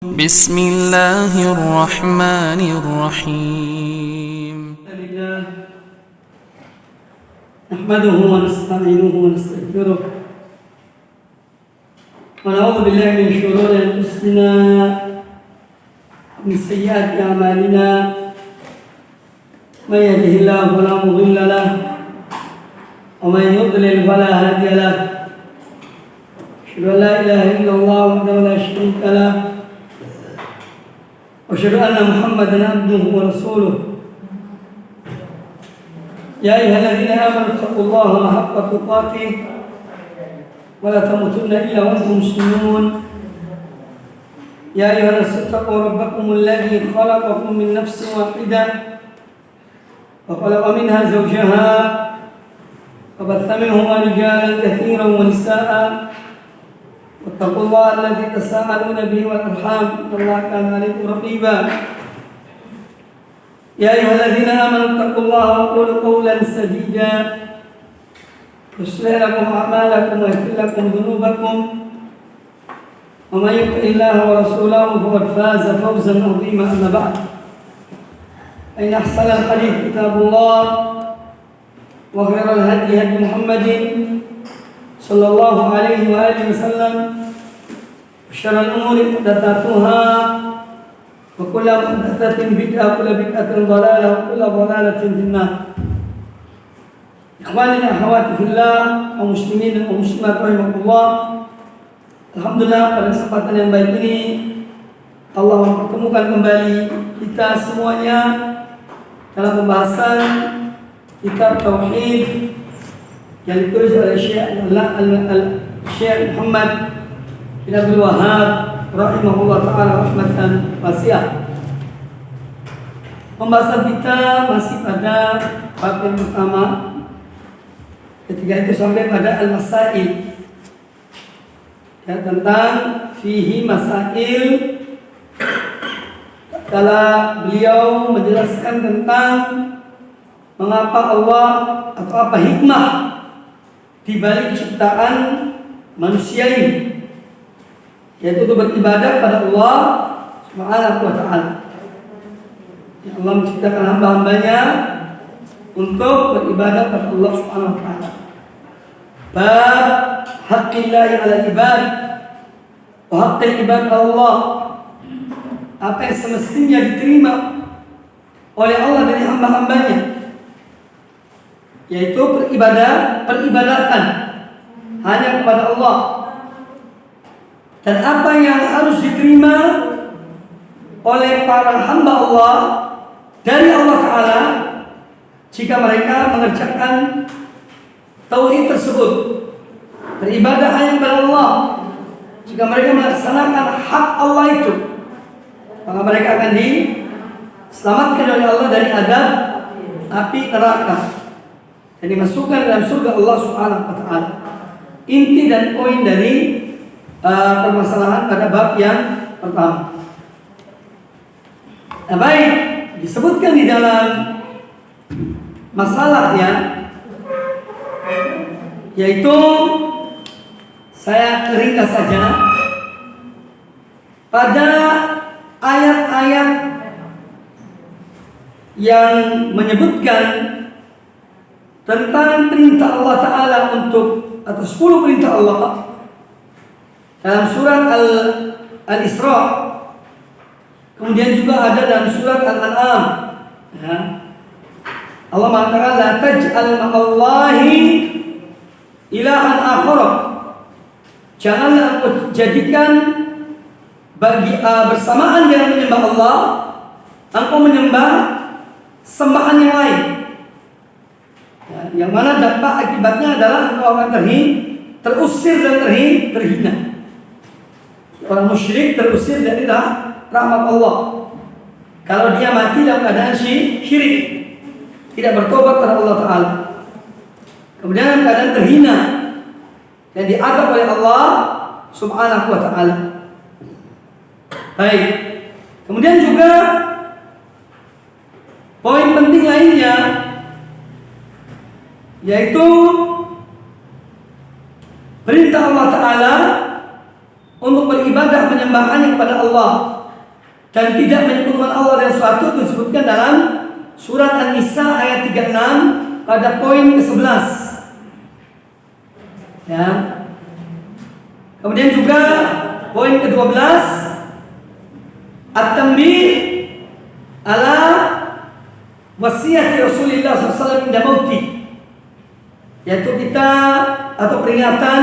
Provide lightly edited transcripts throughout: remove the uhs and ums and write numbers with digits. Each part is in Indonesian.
بسم الله الرحمن الرحيم. نحمده ونستعينه ونستغفره ونعوذ بالله من شرور انفسنا ومن سيئات اعمالنا. من يهده الله فلا مضل له ومن يضلل فلا هادي له. أشهد أن لا إله إلا الله وحده لا شريك له وأشهد أن محمدا عبده ورسوله. يا أيها الذين آمنوا اتقوا الله حق تقاته ولا تموتن إلا وأنتم مسلمون. يا أيها الناس اتقوا ربكم الذي خلقكم من نفس واحدة وخلق منها زوجها وبث منهما رجالا كثيرا ونساء واتقوا الله الذي تساءلون به والأرحام إن الله كان عليكم رقيبا. يا أيها الذين آمنوا اتقوا الله وقولوا قولا سديدا يصلح لكم أعمالكم ويغفر لكم ذنوبكم ومن يطع الله ورسوله فقد فاز فوزا عظيما. أما بعد فإن أحسن الحديث كتاب الله وخير الهدي هدي محمد صلى الله عليه وآله وسلم وشر الأمور محدثاتها وكل محدثة بدعة وكل بدعة ضلالة وكل ضلالة في النار. Ikhwani dan akhwati fillah, kaum muslimin dan kaum muslimat rahimakumullah. Alhamdulillah pada kesempatan yang baik ini Allah mempertemukan kembali kita semuanya dalam pembahasan kitab tauhid yang ditulis oleh Syekh Muhammad bin Abdul Wahhab rahimahullah ta'ala rahmatan wasi'ah. Pembahasan kita masih pada bab yang pertama, ketika itu sampai pada al-masail ya, tentang fihi masail. Kala beliau menjelaskan tentang mengapa Allah atau apa hikmah di balik ciptaan manusia ini, yaitu untuk beribadah pada Allah Subhanahu wa ta'ala. Allah menciptakan hamba-hambanya untuk beribadah pada Allah Subhanahu wa ta'ala. Bab haqqillahi 'ala ibad wa haqqil ibad Allah. Apa yang semestinya diterima oleh Allah dari hamba-hambanya, yaitu peribadatan hanya kepada Allah, dan apa yang harus diterima oleh para hamba Allah dari Allah Ta'ala jika mereka mengerjakan tauhid tersebut, beribadah hanya kepada Allah. Jika mereka melaksanakan hak Allah itu, maka mereka akan diselamatkan oleh Allah dari azab api neraka dan dimasukkan dalam surga Allah Subhanahu wa ta'ala. Inti dan poin dari permasalahan pada bab yang pertama. Nah, baik, disebutkan di dalam masalahnya, yaitu saya ringkas saja pada ayat-ayat yang menyebutkan tentang perintah Allah Ta'ala untuk, atau 10 perintah Allah dalam surat Al-Isra. Kemudian juga ada dalam surat Al-An'am ya. Allah mengatakan la taj'al ma'allahi ilahan akhar. Janganlah engkau jadikan bagi bersamaan dengan menyembah Allah, engkau menyembah sembahan yang lain. Ya, yang mana dampak akibatnya adalah engkau akan terusir dan terhina. Orang musyrik terusir dari rahmat Allah kalau dia mati dalam keadaan syirik, tidak bertobat kepada Allah Ta'ala, kemudian dalam keadaan terhina dan diadab oleh Allah Subhanahu wa ta'ala. Baik, kemudian juga poin penting lainnya, yaitu perintah Allah Ta'ala untuk untuk beribadah menyembah hanya kepada Allah dan tidak menyebutkan Allah dan suatu itu disebutkan dalam surat An-Nisa ayat 36 pada poin ke-11. Ya. Kemudian juga poin ke-12 At-Tanbih ala wasiat Rasulullah SAW inda mauti, yaitu kita atau peringatan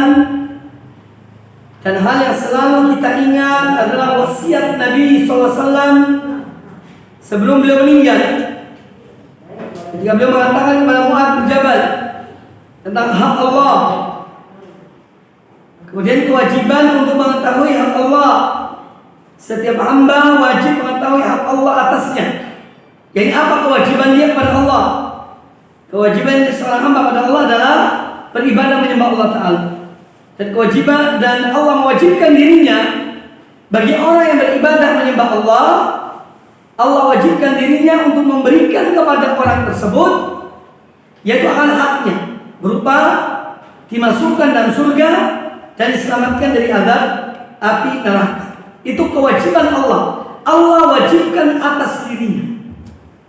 dan hal yang selalu kita ingat adalah wasiat Nabi SAW sebelum beliau meninggal. Ketika beliau mengatakan kepada Mu'adz bin Jabal tentang hak Allah, kemudian kewajiban untuk mengetahui hak Allah. Setiap hamba wajib mengetahui hak Allah atasnya. Jadi apa kewajiban dia kepada Allah? Kewajiban seorang hamba pada Allah adalah beribadah menyembah Allah Ta'ala. Dan kewajiban dan Allah mewajibkan dirinya bagi orang yang beribadah menyembah Allah, Allah wajibkan dirinya untuk memberikan kepada orang tersebut yaitu hak-haknya, berupa dimasukkan dalam surga dan diselamatkan dari azab api neraka. Itu kewajiban Allah. Allah wajibkan atas dirinya.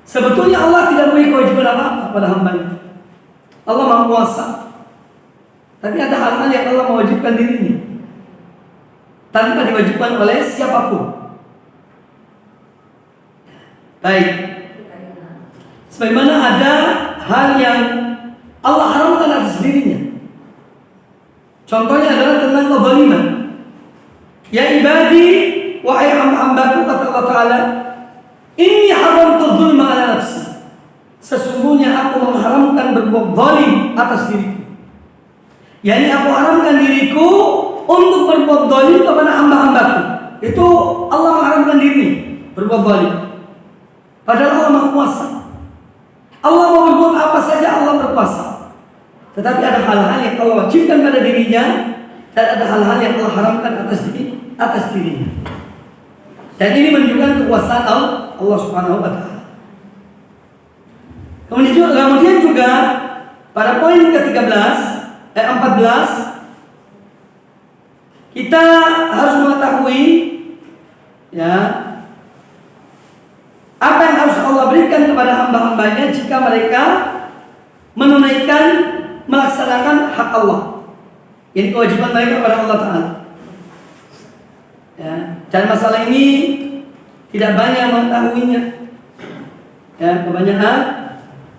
Sebetulnya Allah tidak memiliki kewajiban apa-apa pada hamba-Nya. Allah Maha Kuasa. Tapi ada hal-hal yang Allah mewajibkan dirinya tanpa diwajibkan oleh siapapun. Baik. Sebagaimana ada hal yang Allah haramkan atas dirinya. Contohnya adalah tentang kezaliman. Ya ibadi, wahai hamba-hambaku, kata Allah Ta'ala, inni haramtu dzulma ala nafsi. Sesungguhnya aku mengharamkan berbuat zalim atas diriku. Yani aku haramkan diriku untuk berbuat zalim kepada hamba-hambaku. Itu Allah mengharamkan diri berbuat zalim. Padahal Allah Maha Kuasa. Allah mau berbuat apa saja, Allah berkuasa. Tetapi ada hal-hal yang Allah wajibkan pada dirinya dan ada hal-hal yang Allah haramkan atas dirinya. Dan ini menunjukkan kekuasaan Allah Subhanahu wa Ta'ala. Kemudian juga pada poin ke-14 kita harus mengetahui ya apa yang harus Allah berikan kepada hamba-hambanya jika mereka melaksanakan hak Allah. Ini kewajiban mereka kepada Allah Ta'ala. Ya, dan masalah ini tidak banyak mengetahuinya. Ya, kebanyakan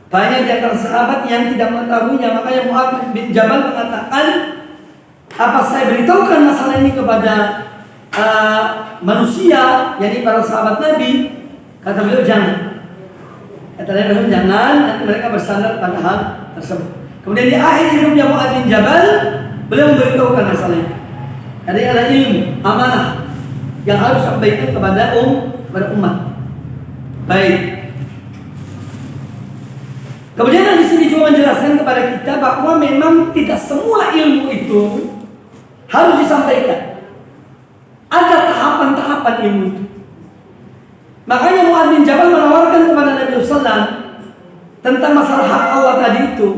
banyak di antara sahabat yang tidak mengetahuinya. Makanya Mu'adz bin Jabal mengatakan, apa saya beritahukan masalah ini kepada manusia, yakni para sahabat Nabi? Kata beliau jangan. Kata beliau jangan, nanti mereka bersandar pada hal tersebut. Kemudian di akhir hidupnya Mu'adz bin Jabal, beliau memberitahukan masalah ini. Ada yang ada ilmu, amanah yang harus sampaikan kepada umat. Baik. Kemudian di sini juga menjelaskan kepada kita bahwa memang tidak semua ilmu itu harus disampaikan. Ada tahapan-tahapan ilmu itu. Makanya Mu'adz bin Jabal menawarkan kepada Nabi SAW tentang masalah hak Allah tadi itu.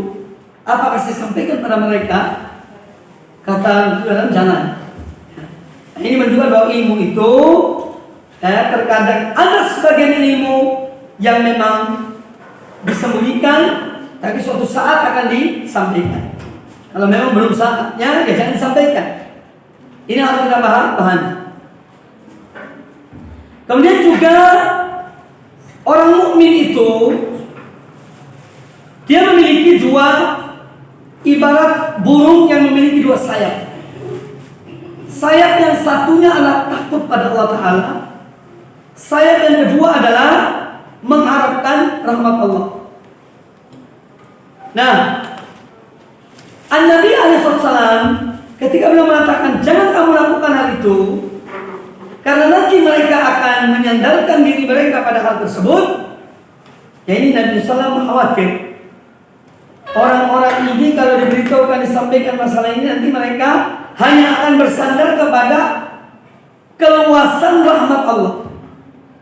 Apakah saya sampaikan pada mereka? Kata Nabi jangan. Ini menunjukkan bahwa ilmu itu terkadang ada sebagian ilmu yang memang disembunyikan, tapi suatu saat akan disampaikan. Kalau memang belum saatnya, ya jangan disampaikan. Ini harus kita paham. Kemudian juga orang mukmin itu dia memiliki dua, ibarat burung yang memiliki dua sayap. Sayap yang satunya adalah takut pada Allah Ta'ala. Sayap yang kedua adalah mengharapkan rahmat Allah. Nah, An-Nabi SAW ketika beliau mengatakan jangan kamu lakukan hal itu, karena nanti mereka akan menyandarkan diri mereka pada hal tersebut. Ya, ini Nabi SAW khawatir orang-orang ini kalau diberitahukan, disampaikan masalah ini, nanti mereka hanya akan bersandar kepada keluasan rahmat Allah,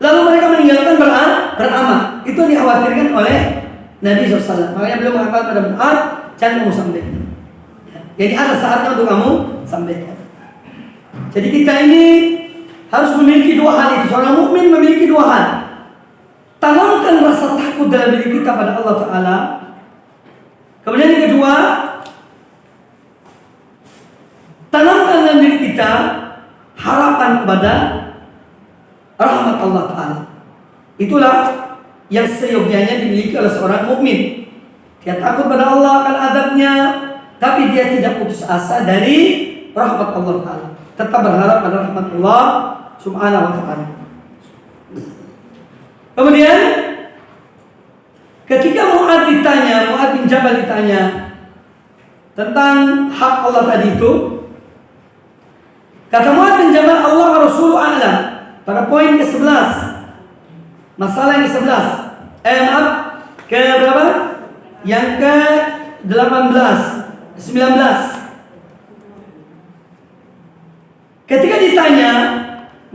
lalu mereka meninggalkan beramal. Itu dikhawatirkan oleh Nabi SAW. Makanya beliau mengatakan pada Mu'adz, jangan kamu sampaikan. Jadi ada saatnya untuk kamu sampaikan. Jadi kita ini harus memiliki dua hal itu. Seorang mukmin memiliki dua hal. Tanamkan rasa takut dalam diri kita pada Allah Ta'ala. Kemudian yang kedua, tanamkan dalam diri kita harapan kepada rahmat Allah Ta'ala. Itulah yang seyogyanya dimiliki oleh seorang mukmin. Dia takut pada Allah akan adabnya, tapi dia tidak putus asa dari rahmat Allah Ta'ala. Tetap berharap pada rahmat Allah Subhanahu wa Ta'ala. Kemudian ketika Mu'adz bin Jabal ditanya tentang hak Allah tadi itu, kata Mu'adz bin Jabal, Allah wa Rasuluhu a'lam. Pada poin ke-11, masalah yang ke-11, ke berapa? Yang ke-18, 19. Ketika ditanya,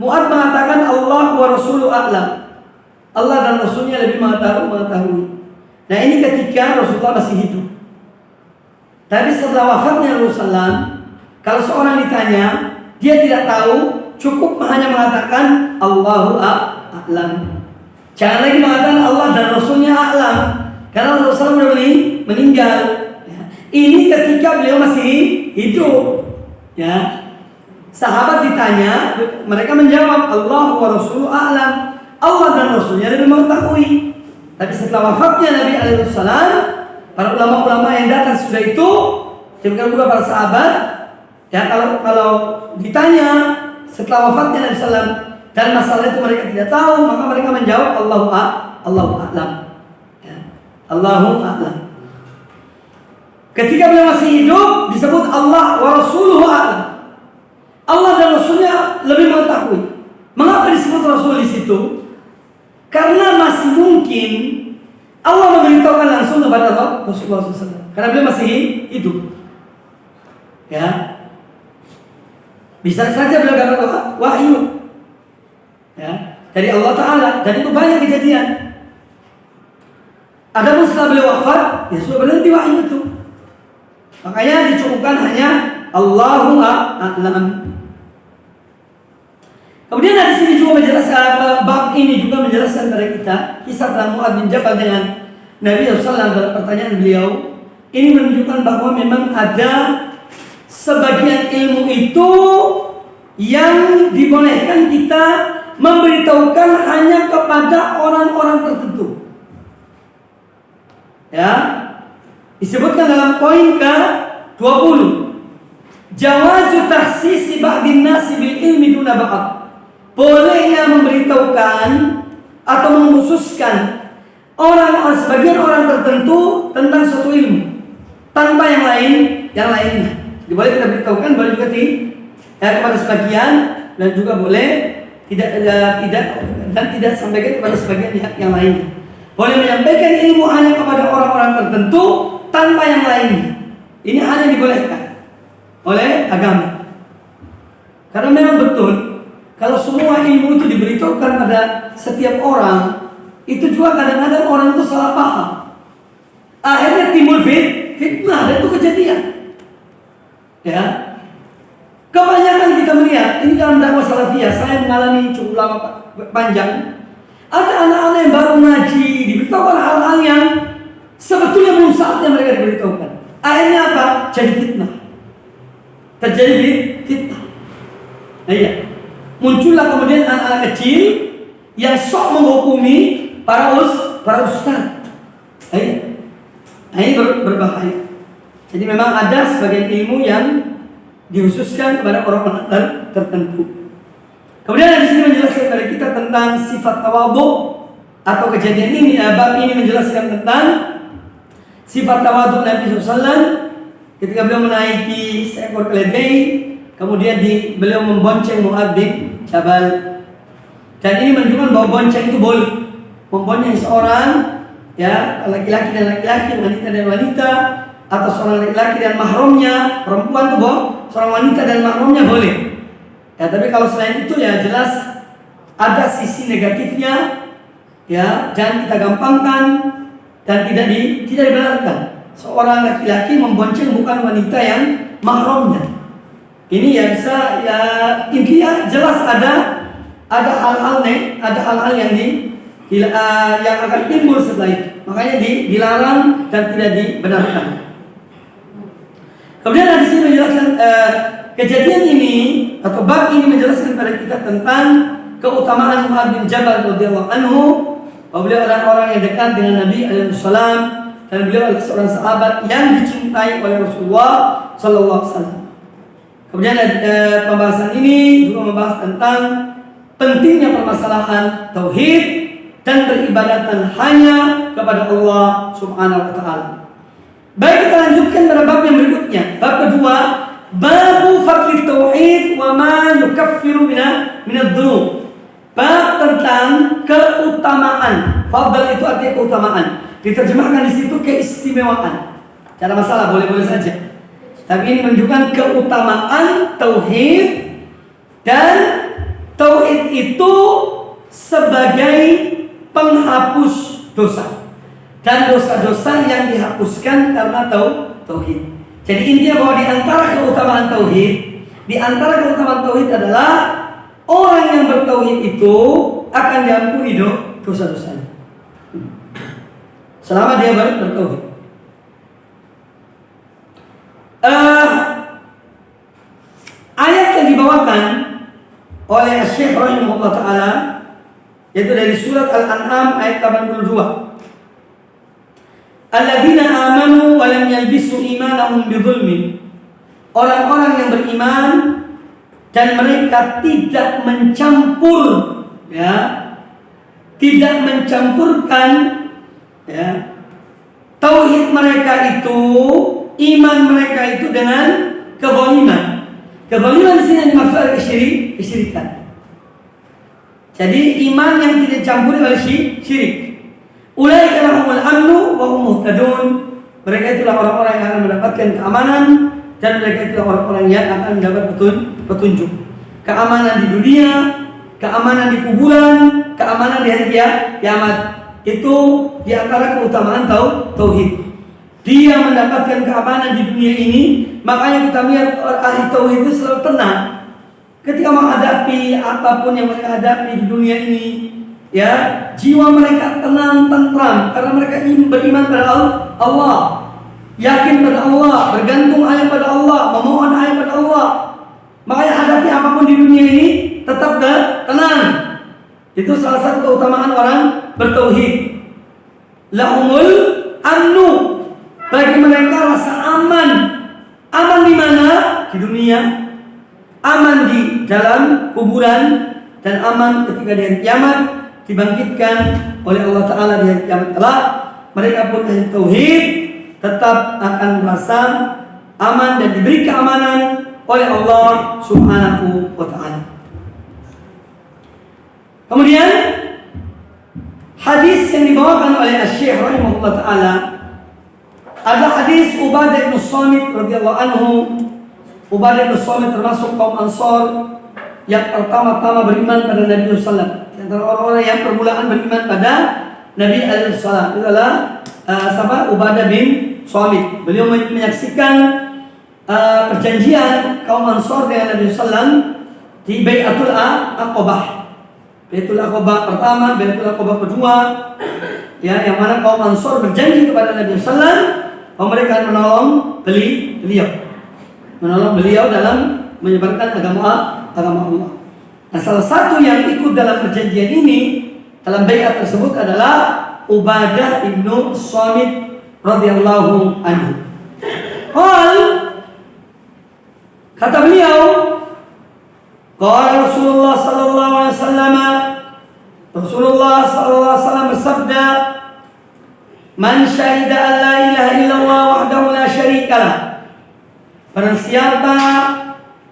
Mu'adz mengatakan Allah wa Rasuluhu a'lam. Allah dan Rasulnya lebih mengetahui. Nah, ini ketika Rasulullah masih hidup. Tapi setelah wafatnya Rasulullah, kalau seorang ditanya, dia tidak tahu, cukup hanya mengatakan Allahu a'lam. Jangan lagi mengatakan Allah dan Rasulnya a'lam, karena Rasulullah sudah meninggal. Ini ketika beliau masih hidup. Ya, sahabat ditanya, mereka menjawab Allah wa Rasuluhu a'lam. Allah dan Rasulnya lebih mengetahui. Tapi setelah wafatnya Nabi alaihissalam, para ulama-ulama yang datang sudah itu, demikian juga para sahabat, ya kalau ditanya setelah wafatnya Nabi SAW dan masalah itu mereka tidak tahu, maka mereka menjawab Allahu a'lam. Ya, Allahu a'lam. Ketika beliau masih hidup disebut Allah wa Rasuluhu a'lam. Allah dan Rasulnya lebih mengetahui. Mengapa disebut Rasul di situ? Karena masih mungkin Allah memberitahukan langsung kepada Rasulullah SAW. Karena beliau masih hidup. Ya, bisa saja beliau dapat wahyu, ya, dari Allah Ta'ala. Dan itu banyak kejadian. Adapun setelah beliau wafat, ya sudah berhenti wahyu itu. Makanya dicukupkan hanya Allahu a'lam. Kemudian di sini juga menjelaskan, bab ini juga menjelaskan kepada kita kisah dalam Mu'adz bin Jabal dengan Nabi SAW dalam pertanyaan beliau. Ini menunjukkan bahwa memang ada sebagian ilmu itu yang dibolehkan kita memberitahukan hanya kepada orang-orang tertentu. Ya, disebutkan dalam poin ke-20. Jawazu tahsisi ba'din nasi bil ilmi duna ba'd. Bolehnya memberitahukan atau mengkhususkan sebagian orang tertentu tentang suatu ilmu tanpa yang lainnya. Boleh kita beritahukan, boleh juga kepada sebagian, dan juga boleh tidak sampaikan kepada sebagian yang lainnya. Boleh menyampaikan ilmu hanya kepada orang-orang tertentu tanpa yang lainnya. Ini hanya dibolehkan oleh agama. Karena memang betul, kalau semua ilmu itu diberitahukan pada setiap orang, itu juga kadang-kadang orang itu salah paham. Akhirnya timbul fitnah, dan itu kejadian. Ya, kebanyakan kita melihat ini dalam dakwah salafiyah. Saya mengalami cukup lama panjang. Ada anak-anak yang baru ngaji diberitahukan hal-hal yang sebetulnya belum saatnya mereka diberitahukan. Akhirnya apa? Jadi fitnah. Terjadi fitnah. Nah, iya. Muncullah kemudian anak-anak kecil yang sok menghukumi para ustaz. Nah, ini berbahaya. Jadi memang ada sebagian ilmu yang dikhususkan kepada orang-orang tertentu. Kemudian di sini menjelaskan kepada kita tentang sifat tawadhu, atau kejadian ini, bab ini menjelaskan tentang sifat tawadhu Nabi SAW ketika beliau menaiki seekor keledai, kemudian beliau membonceng Mu'adz bin Jabal. Dan ini menunjukkan bahwa bonceng itu boleh. Membonceng seorang, ya, laki-laki dan laki-laki, wanita dan wanita, atau seorang laki-laki dan mahramnya, perempuan itu seorang wanita dan mahramnya boleh. Ya, tapi kalau selain itu ya jelas ada sisi negatifnya. Ya, jangan kita gampangkan dan tidak dibenarkan seorang laki-laki membonceng bukan wanita yang mahramnya. Ini ya bisa ya intinya jelas ada hal-hal yang akan timbul setelah itu. Makanya dilarang dan tidak dibenarkan. Kemudian hadis ini menjelaskan kejadian ini atau bab ini menjelaskan kepada kita tentang keutamaan Mu'adz bin Jabal radhiyallahu anhu. Beliau orang-orang yang dekat dengan Nabi alaihi wasallam dan beliau adalah seorang sahabat yang dicintai oleh Rasulullah sallallahu alaihi wasallam. Kemudian pembahasan ini juga membahas tentang pentingnya permasalahan tauhid dan beribadatan hanya kepada Allah Subhanahu wa taala. Baik, kita lanjutkan pada bab yang berikutnya. Bab kedua, babu fadli tauhid wa ma yukaffiru minadz-dzunub. Bab tentang keutamaan. Fadl itu artinya keutamaan. Diterjemahkan di situ keistimewaan. Tidak ada masalah, boleh-boleh saja. Tapi ini menunjukkan keutamaan tauhid, dan tauhid itu sebagai penghapus dosa dan dosa-dosa yang dihapuskan karena tauhid. Jadi intinya bahwa di antara keutamaan tauhid adalah orang yang bertauhid itu akan diampuni dosa-dosanya selama dia bertauhid. Ayat yang dibawakan oleh Syekh rahimahullah taala yaitu dari surat Al-An'am ayat 82. Alladzina amanu wa lam yalbisu imanahum bidzulmin. Orang-orang yang beriman dan mereka tidak mencampurkan tauhid mereka itu, iman mereka itu dengan kezaliman. Kezaliman di sini dimaksud kesyirikan. Jadi iman yang tidak dicampuri oleh syirik. Ulaika lahumul amnu wa hum muhtadun. Mereka itulah orang-orang yang akan mendapatkan keamanan, dan mereka itulah orang-orang yang akan mendapat petunjuk. Keamanan di dunia, keamanan di kuburan, keamanan di hari kiamat. Itu di antara keutamaan tauhid. Dia mendapatkan keamanan di dunia ini, makanya kita melihat ahli tauhid itu selalu tenang ketika menghadapi apapun yang mereka hadapi di dunia ini. Ya, jiwa mereka tenang, tentram karena mereka beriman pada Allah, yakin pada Allah, bergantung hanya pada Allah, memohon hanya pada Allah. Makanya hadapi apapun di dunia ini tetap tenang. Itu salah satu keutamaan orang bertauhid. Lahumul amnu, bagi mereka rasa aman. Aman di mana? Di dunia. Aman di dalam kuburan, dan aman ketika di hari kiamat dibangkitkan oleh Allah Ta'ala di hari kiamat kelak. Mereka pun ahli tauhid tetap akan merasa aman dan diberi keamanan oleh Allah Subhanahu wa Ta'ala. Kemudian hadis yang dibawakan oleh Asy-Syaikh rahimahullah taala adalah hadis Ubadah bin Samit radhiyallahu anhu. Ubadah bin Samit termasuk kaum Ansar yang pertama-tama beriman pada Nabi sallallahu alaihi wasallam. Antara orang-orang yang permulaan beriman pada Nabi alaihi wasallam adalah sahabat Ubadah bin Samit. Beliau menyaksikan perjanjian kaum Ansar dengan Nabi sallallahu alaihi wasallam di Bai'atul Aqabah. Bai'atul Aqabah pertama, Bai'atul Aqabah kedua, ya, yang mana kaum Ansar berjanji kepada Nabi sallallahu alaihi wasallam bahwa mereka akan menolong beliau dalam menyebarkan agama Allah. Nah, salah satu yang ikut dalam perjanjian ini, dalam baiat tersebut adalah Ubadah bin Samit radhiyallahu anhu. Kata beliau, qala Rasulullah sallallahu alaihi wasallam, Rasulullah sallallahu alaihi wasallam bersabda, "Man syahida an la ilaha illallah wahdahu la syarikalah." Barang siapa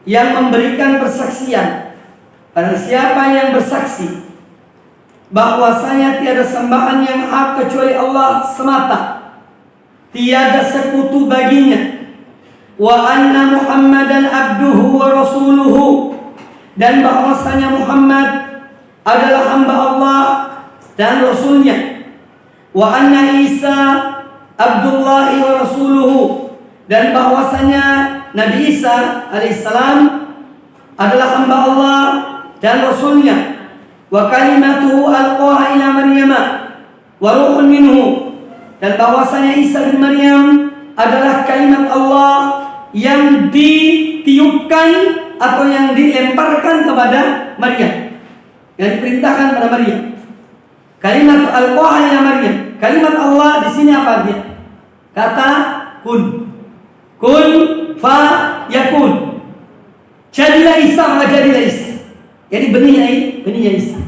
yang memberikan persaksian, barang siapa yang bersaksi bahwasanya tiada sembahan yang hak kecuali Allah semata, tiada sekutu baginya, wa anna Muhammadan abduhu wa rasuluhu, dan bahwasanya Muhammad adalah hamba Allah dan Rasulnya, wa anna Isa abdullahi wa rasuluhu, dan bahwasanya Nabi Isa alaihissalam adalah hamba Allah dan Rasulnya. Wa kalimatuhu alqaha ila Maryam wa ruhun minhu. Dan bahwasanya Isa bin Maryam adalah kalimat Allah yang ditiupkan atau yang dilemparkan kepada Maryam, yang diperintahkan kepada Maryam. Kalimat alqaha ila Maryam. Kalimat Allah di sini apa artinya? Kata kun. Kun fa yakun. Jadilah Isa, maka jadilah Isa. Jadi benihnya Isa.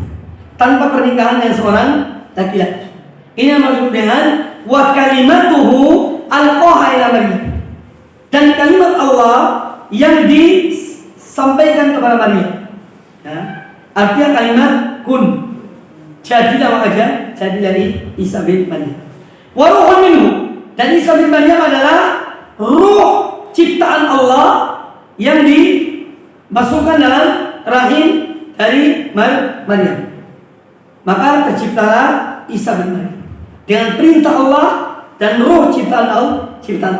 Tanpa pernikahan dengan seorang laki-laki. Ini yang maksud dengan wa kalimatuhu alqaha ila Maryam. Dan kalimat Allah yang disampaikan kepada Maryam. Ya. Artinya kalimat kun. Jadilah, maka jadilah Isa bin Maryam. Wa ruhun minhu. Dan Isa bin Maryam adalah ruh ciptaan Allah yang dimasukkan dalam rahim dari Maryam. Maka terciptalah Isa bin Maryam dengan perintah Allah dan ruh ciptaan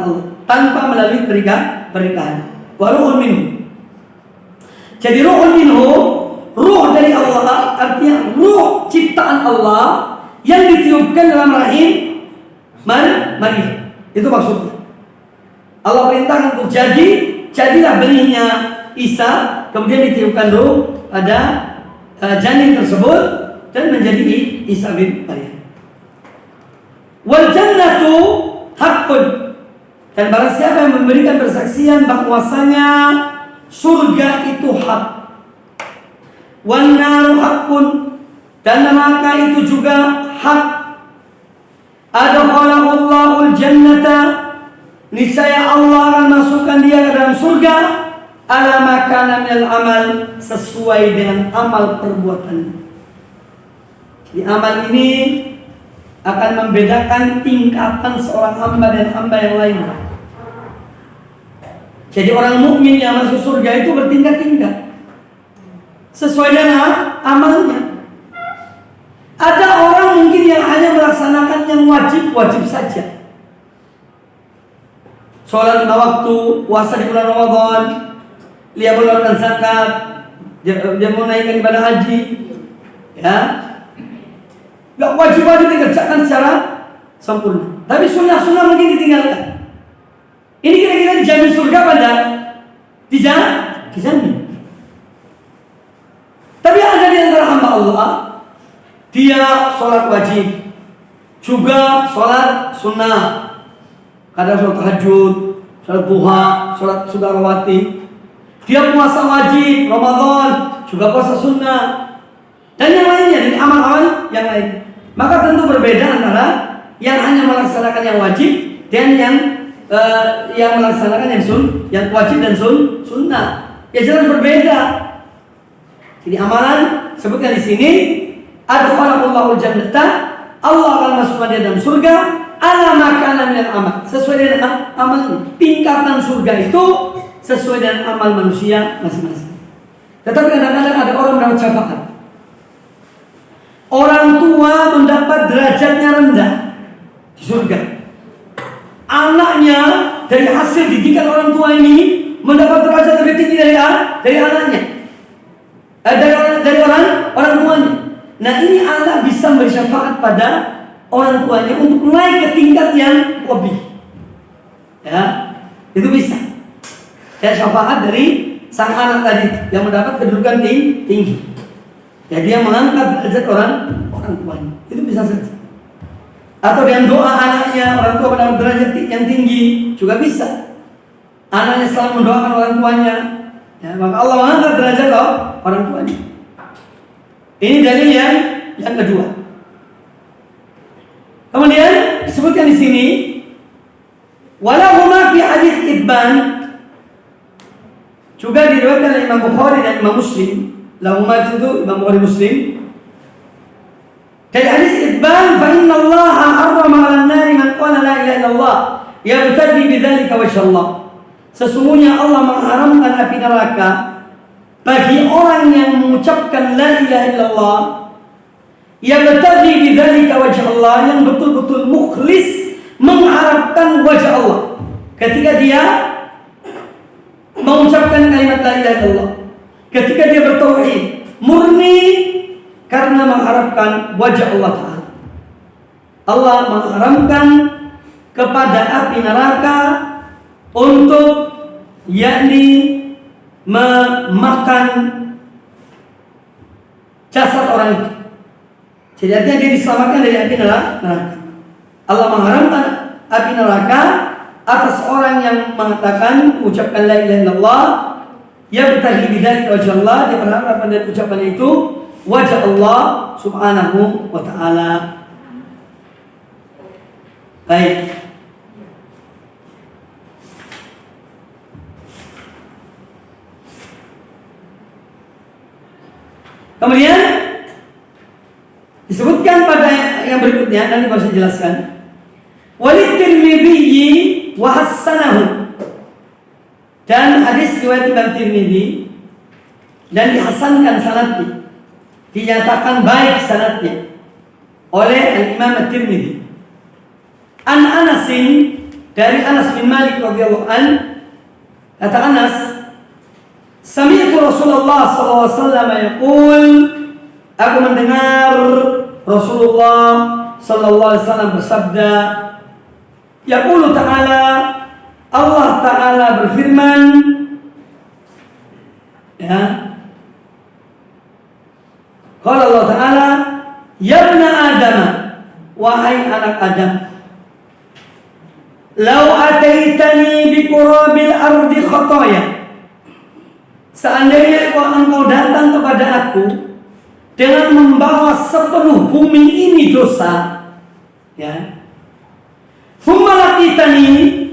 Allah tanpa melalui pernikahan. Wa ruhun minhu. Jadi ruhun minhu, ruh dari Allah, artinya ruh ciptaan Allah yang ditiupkan dalam rahim Maryam. Itu maksudnya. Allah perintahkan untuk jadilah benihnya Isa, kemudian ditiupkan ruh pada janin tersebut dan menjadi Isa bin Maryam. Wal jannatu haqqun. Dan barang siapa yang memberikan persaksian bahwasanya surga itu hak. Wan naru haqqun. Dan neraka itu juga hak. Adkhalahu Allahul jannata. Niscaya Allah akan masukkan dia ke dalam surga ala makana minal amal, sesuai dengan amal perbuatan. Jadi amal ini akan membedakan tingkatan seorang hamba dan hamba yang lain. Jadi orang mukmin yang masuk surga itu bertingkat-tingkat sesuai dengan amalnya. Ada orang mungkin yang hanya melaksanakan yang wajib saja. Sholat 5 waktu, puasa di bulan Ramadan, dia mengeluarkan zakat, dia menaikkan ibadah haji, ya, nggak wajib dikerjakan secara sempurna. Tapi sunnah-sunnah mungkin ditinggalkan. Ini kira-kira dijamin surga pada? Dijamin. Tapi ada di antara hamba Allah, dia sholat wajib, juga sholat sunnah. Kadang sholat tahajud, sholat duha, sholat sudarawati. Dia puasa wajib, Ramadan, juga puasa sunnah, dan yang lainnya, dari amal-amal yang lain. Maka tentu berbeda antara yang hanya melaksanakan yang wajib dan yang melaksanakan yang wajib dan sunnah. Ya jelas berbeda. Jadi amalan sebutkan di sini, adkhalahul jannata, Allah akan masukkan dia dalam surga. Ala makana minal amal, sesuai dengan amal. Tingkatan surga itu sesuai dengan amal manusia masing-masing. Tetapi kadang-kadang ada orang mendapat syafaat. Orang tua mendapat derajatnya rendah di surga. Anaknya dari hasil didikan orang tua ini mendapat derajat lebih tinggi dari anaknya. Dari orang tuanya. Nah, ini Allah bisa memberi syafaat pada orang tuanya untuk naik ke tingkat yang lebih. Ya, itu bisa. Dan syafaat dari sang anak tadi yang mendapat kedudukan tinggi. Ya, dia mengangkat derajat orang tuanya. Itu bisa saja. Atau dengan doa anaknya, orang tua mendapat derajat yang tinggi juga bisa. Anaknya selalu mendoakan orang tuanya, ya, maka Allah mengangkat derajat orang tuanya. Ini dalil yang kedua. Kemudian disebutkan di sini, walahuma fi hadits Ibban, juga diriwayatkan oleh Imam Bukhari dan Imam Muslim. Lahuma itu Imam Bukhari Muslim. Dari hadis Ibban, fa inna Allah harrama 'alan nari man qala la ilaha illallah yabtaghi bidzalika wajha Allah. Sesungguhnya Allah mengharamkan api neraka bagi orang yang mengucapkan la ilaha illallah, yabtaghi bidzalika wajha Allah, yang betul-betul mukhlis mengharapkan wajah Allah. Ketika dia mengucapkan kalimat la ilaha illallah, ketika dia bertauhid murni karena mengharapkan wajah Allah Ta'ala, Allah mengharamkan kepada api neraka untuk yakni memakan jasad orang itu. Jadi artinya dia diselamatkan dari api neraka. Allah mengharamkan api neraka atas orang yang mengatakan, mengucapkan la ilaha illallah, yabtaghi bidzalika wajha Allah, dia berharap pada ucapan itu wajah Allah Subhanahu wa ta'ala. Baik. Kemudian disebutkan pada yang berikutnya, nanti baru saya jelaskan. Walid Tirmidzi wa hassanahu, dan hadis riwayat Imam Tirmidzi dan dihasankan sanadnya, dinyatakan baik sanadnya oleh Imam Tirmidzi. An Anasin, dari Anas bin Malik radhiyallahu an, kata Anas, sami'tu Rasulullah sallallahu alaihi wasallam yaqul, aku mendengar Rasulullah sallallahu alaihi wasallam bersabda, yaqulu ta'ala, Allah Ta'ala berfirman, ya, qala Allah Ta'ala, ya ibna Adam, wahai anak Adam, lau ataitani biqurabil ardi khataya, seandainya engkau datang kepada aku dengan membawa sepenuh bumi ini dosa, ya, thumma laqitani,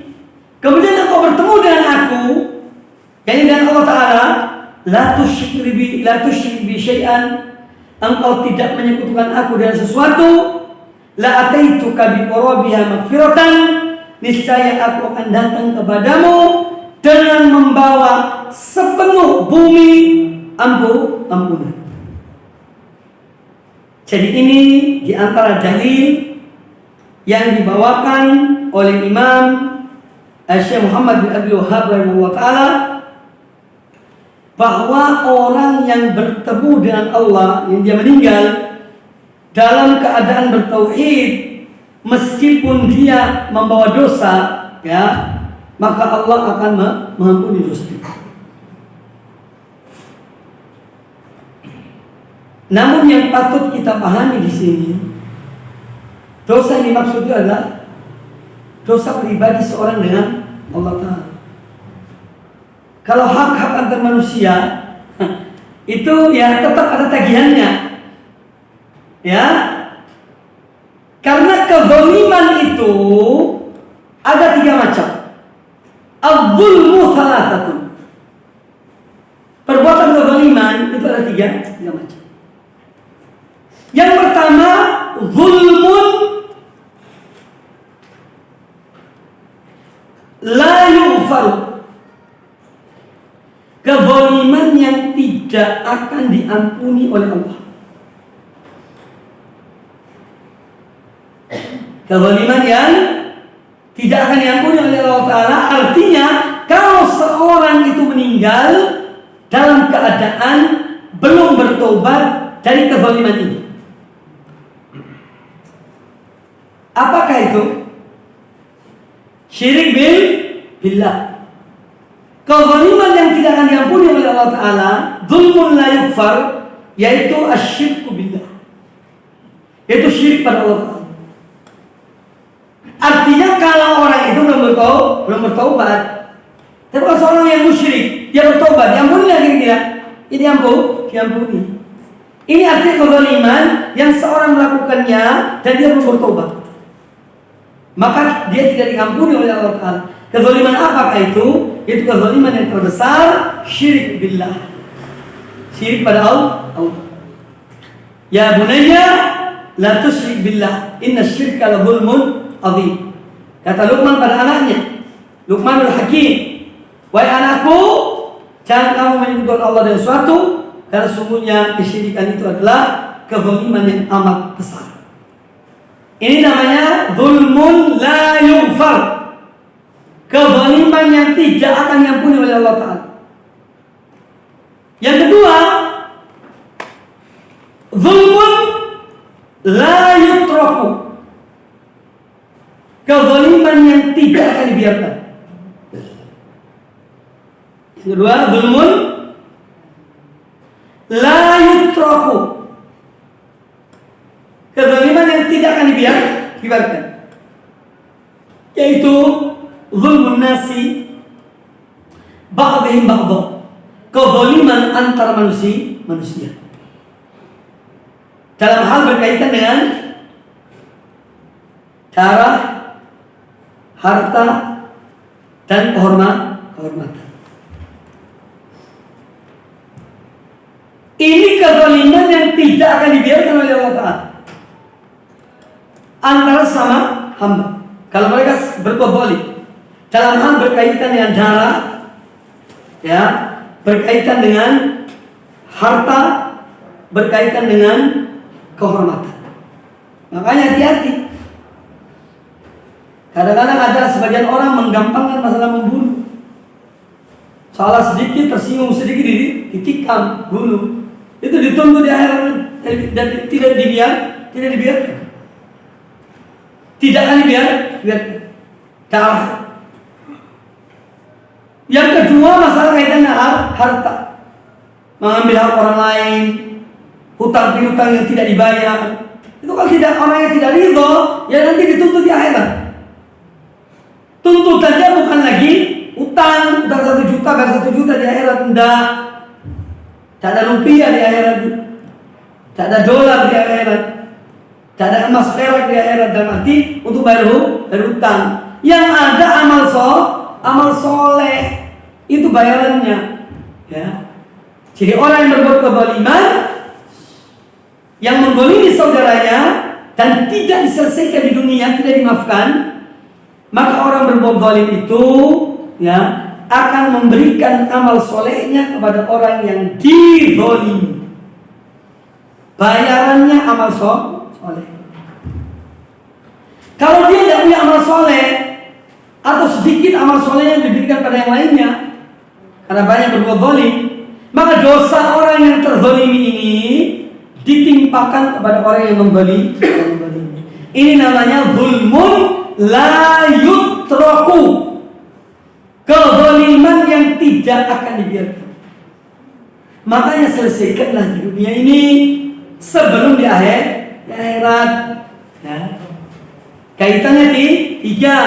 kemudian engkau bertemu dengan aku, yakni dengan Allah Ta'ala, la tusyrik bi syai'an, engkau tidak menyekutukan aku dengan sesuatu, la ataituka bi qurabiha maghfiratan, niscaya aku akan datang kepadamu dengan membawa sepenuh bumi ampunan. Jadi ini di antara dalil yang dibawakan oleh Imam Syekh Muhammad bin Abdul Wahhab rahimahullah ta'ala, bahwa orang yang bertemu dengan Allah, yang dia meninggal dalam keadaan bertauhid, meskipun dia membawa dosa, ya, maka Allah akan mengampuni dosa. Namun yang patut kita pahami di sini, dosa yang dimaksud itu adalah dosa pribadi seorang dengan Allah Ta'ala. Kalau hak-hak antar manusia itu ya tetap ada tagihannya, ya, karena kezaliman itu ada 3 macam. Al-zulmu salasatun, perbuatan kezaliman itu ada 3 macam. Yang pertama, zulmun la yughfar, kezaliman yang tidak akan diampuni oleh Allah. Kezaliman yang tidak akan diampuni oleh Allah Ta'ala, artinya kalau seorang itu meninggal dalam keadaan belum bertobat dari kezaliman ini. Apakah itu? Syirik billah, kezaliman yang tidak akan diampuni oleh Allah Ta'ala, zulmun la yughfar, yaitu asyirku billah, yaitu syirik pada Allah Ta'ala. Artinya kalau orang itu belum bertobat, tapi kalau seorang yang musyrik, dia bertobat, diampuni lagi tidak? Ini diampuni. Ini artinya kezaliman yang seorang melakukannya dan dia belum bertobat, maka dia tidak diampuni oleh Allah Ta'ala. Kezaliman apakah itu? Itu kezaliman yang terbesar, syirik billah, syirik pada Allah. Ya bunayya la tusyrik billah, inna syirka la zulmun azim. Kata Luqman pada anaknya, Luqmanul Hakim, wahai anakku, jangan kamu menyebutkan Allah dengan sesuatu, karena sungguhnya kesyirikan itu adalah kezaliman yang amat besar. Ini namanya zulmun la yughfar, kezaliman yang tidak akan diampuni oleh Allah Ta'ala. Yang kedua, zulmun la yutraku, kezaliman yang tidak akan dibiarkan. Yang kedua, zulmun la yutraku, kezaliman yang tidak akan dibiarkan, yaitu zulmun nasi ba'dihim ba'dha, kezaliman antar manusia dalam hal berkaitan dengan darah, harta, dan kehormatan. Ini kezaliman yang tidak akan dibiarkan oleh Allah Ta'ala antara sama hamba. Kalau mereka berbuat zalim dalam hal berkaitan dengan darah, ya, berkaitan dengan harta, berkaitan dengan kehormatan. Makanya hati-hati. Kadang-kadang ada sebagian orang menggampangkan masalah membunuh. Salah sedikit, tersinggung sedikit, ditikam, bunuh. Itu dituntut di akhirat dan tidak dibiarkan. Tidak akan dibiarkan. Darah. Yang kedua, masalah kaitan dengan harta. Mengambil hak orang lain, hutang piutang yang tidak dibayar. Itu kalau tidak, orang yang tidak ridho, ya nanti dituntut di akhirat. Tuntutannya bukan lagi utang 1 juta, bayar 1 juta di akhirat. Enggak. Tak ada rupiah di akhirat. Tak ada dolar di akhirat. Tak ada emas perak di akhirat. Dan nanti untuk bayar hutang. Yang ada amal soleh, itu bayarannya. Ya. Jadi orang yang berbuat kezaliman, yang menggolimi saudaranya dan tidak diselesaikan di dunia, tidak dimaafkan, maka orang berbuat zalim itu, ya, akan memberikan amal solehnya kepada orang yang dizalimi. Bayarannya amal soleh. Kalau dia tidak punya amal soleh, atau sedikit amal soleh yang diberikan pada yang lainnya, karena banyak berbuat zalim, maka dosa orang yang terzalimi ini ditimpakan kepada orang yang membeli. Ini namanya zulmun la yutraku, kezaliman yang tidak akan dibiarkan. Makanya selesaikanlah di dunia ini sebelum di akhirat. Ya. Kaitannya tiga,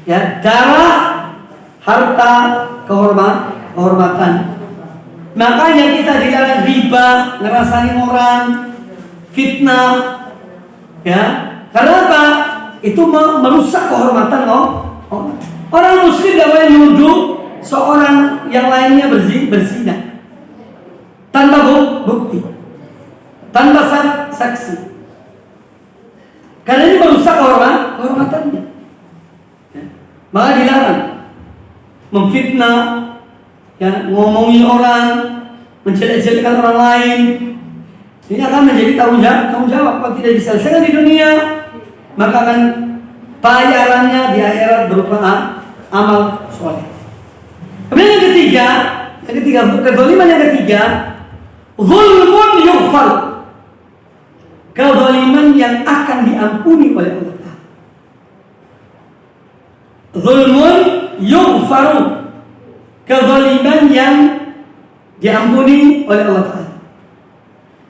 ya, darah, harta, kehormatan. Makanya kita dilarang riba, ngerasain orang, fitnah, ya. Karena apa? Itu merusak kehormatan orang muslim. Tidak boleh menuduh seorang yang lainnya berzina tanpa bukti, tanpa saksi. Karena ini merusak kehormatannya. Ya. Maka dilarang memfitnah, ya, ngomongin orang, menjelek-jelekan orang lain. Ini akan menjadi tanggung jawab. Kalau tidak diselesaikan di dunia, maka akan bayarannya di akhirat berupa amal soleh. Kemudian yang ketiga, kezaliman yang ketiga, zulmun yughfar, kezaliman yang akan diampuni oleh Allah Ta'ala. Zulmun yughfaru, kezaliman yang diampuni oleh Allah Ta'ala,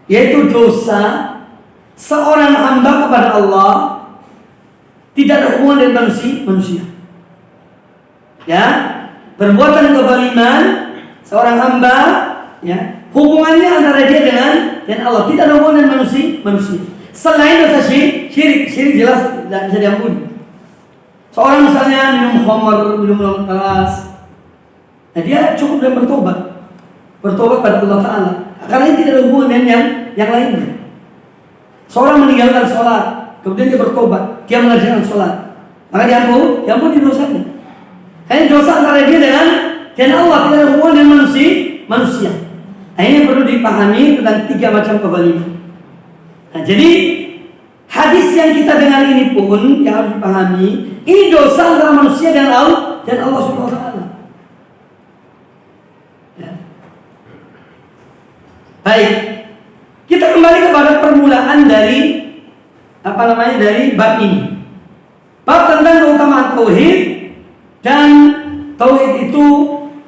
yaitu dosa seorang hamba kepada Allah tidak ada hubungan dengan manusia. Ya, perbuatan kezaliman seorang hamba, ya, hubungannya antara dia dengan Allah, tidak ada hubungan dengan manusia. Selain dosa syirik jelas tidak bisa diampuni. Seorang misalnya minum khamar, minum keras, nah dia cukup dan bertobat pada Allah Ta'ala, karena ini tidak ada hubungan dengan yang lainnya. Seorang meninggalkan sholat, kemudian dia bertobat, dia mengerjakan sholat, maka diampuni dosanya. Hanya dosa antara dia dengan Allah, tidak ada hubungan dengan manusia. Nah, ini perlu dipahami tentang 3 macam kezaliman. Nah, jadi hadis yang kita dengar ini pun yang harus dipahami, ini dosa antara manusia dan Allah Subhanahu wa Ta'ala. Ya. Baik, kita kembali kepada permulaan dari dari bab ini. Bab tentang keutamaan tauhid, dan tauhid itu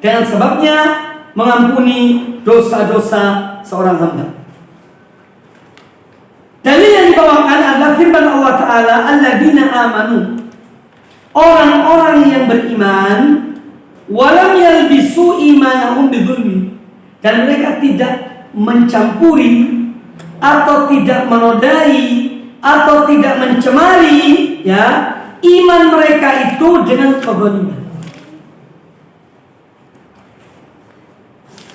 dengan sebabnya mengampuni dosa-dosa seorang hamba. Dalil yang dibawakan adalah firman Allah Ta'ala, alladzina amanu, orang-orang yang beriman, walam yalbisu imanahum bidzulmi, dan mereka tidak mencampuri atau tidak menodai atau tidak mencemari ya iman mereka itu dengan kezaliman.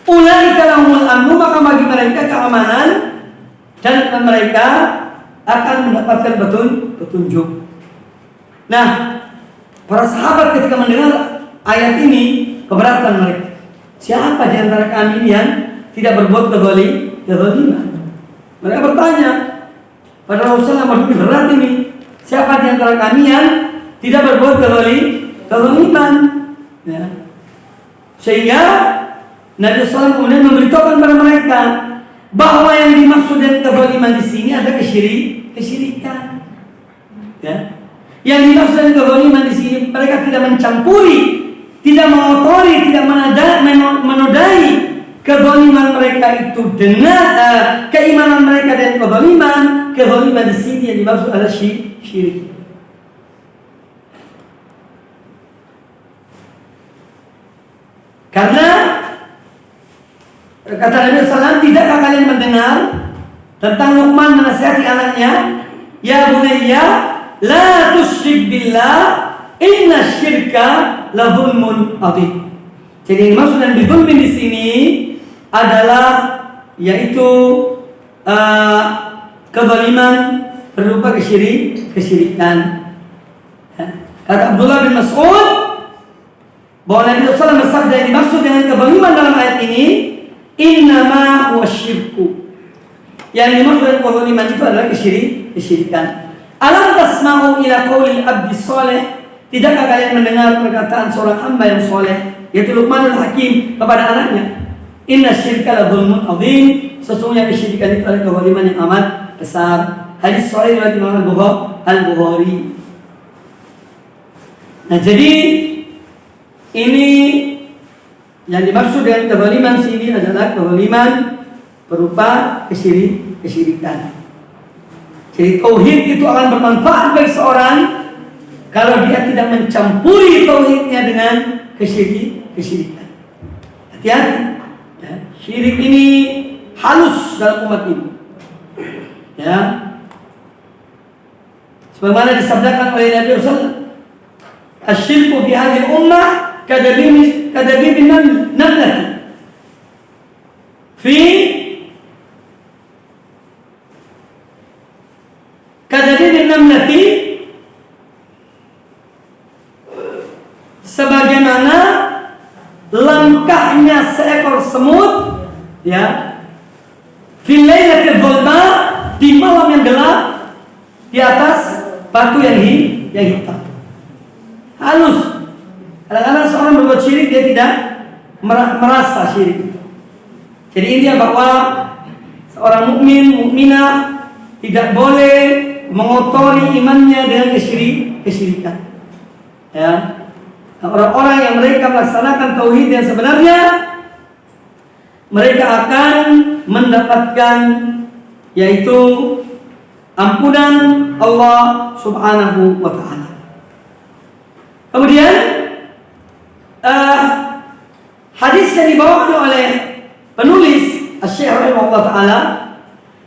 Ulaika lahumul amnu, maka bagi mereka keamanan dan mereka akan mendapatkan petunjuk. Nah, para sahabat ketika mendengar ayat ini keberatan mereka. Siapa di antara kami yang tidak berbuat kezaliman? Mereka bertanya pada Rasulullah, "Waduh, berat ini. Siapa di antara kami yang tidak berbuat kezaliman?" Ya. Sehingga Nabi SAW kemudian memberitahukan kepada mereka bahwa yang dimaksud dengan kezaliman di sini adalah kesyirikan. Ya. Yang dimaksud dengan kezaliman di sini, mereka tidak mencampuri, tidak mengotori, tidak menodai kezaliman mereka itu dengan keimanan mereka dan kezaliman. Kezaliman di sini yang dimaksud adalah syirik. Karena kata Nabi SAW, tidakkah kalian mendengar tentang Luqman menasihati anaknya, ya bunayya la tusyrik billah inna syirka la dzulmun adzim. Jadi yang dimaksud dengan bidzulmin di sini adalah yaitu kezaliman berupa kesyirikan. Kata Abdullah bin Mas'ud bahwa Nabi SAW bersabda, yang dimaksud dengan kezaliman dalam ayat ini innama huwa syirku. Yang dimaksud dengan kezaliman itu adalah kesyirikan. Alam tasma'u ila qaulil abdi sholih, tidakkah kalian mendengar perkataan seorang hamba yang soleh, yaitu Luqmanul Hakim kepada anaknya, inna syirka la dzulmun adzim, sesungguhnya kesyirikan itu adalah kezaliman yang amat besar. Hadis sahih riwayat Imam Al-Bukhari. Nah, jadi ini yang dimaksud dengan kezaliman sini adalah kezaliman berupa kesyirikan. Jadi tauhid itu akan bermanfaat bagi seorang kalau dia tidak mencampuri tauhidnya dengan kesyirikan. Hati-hati. Ya, syirik ini halus dalam umat ini. Ya. Sebagaimana disabdakan oleh Nabi SAW, asyirku fi hadhihi ummah kadabibi namlati fi kadabibi namlati, sebagaimana langkahnya seekor semut ya fi lailatil dhulma, di malam yang gelap, di atas batu yang hitam. Halus. Kadang-kadang seorang berbuat syirik, dia tidak merasa syirik. Jadi intinya bahwa seorang mukminah tidak boleh mengotori imannya dengan kesyirikan. Ya. Orang-orang yang mereka melaksanakan tauhid yang sebenarnya, mereka akan mendapatkan yaitu ampunan Allah Subhanahu wa ta'ala. Kemudian hadis yang dibawakan oleh penulis Asy-Syaikh rahimahullah taala,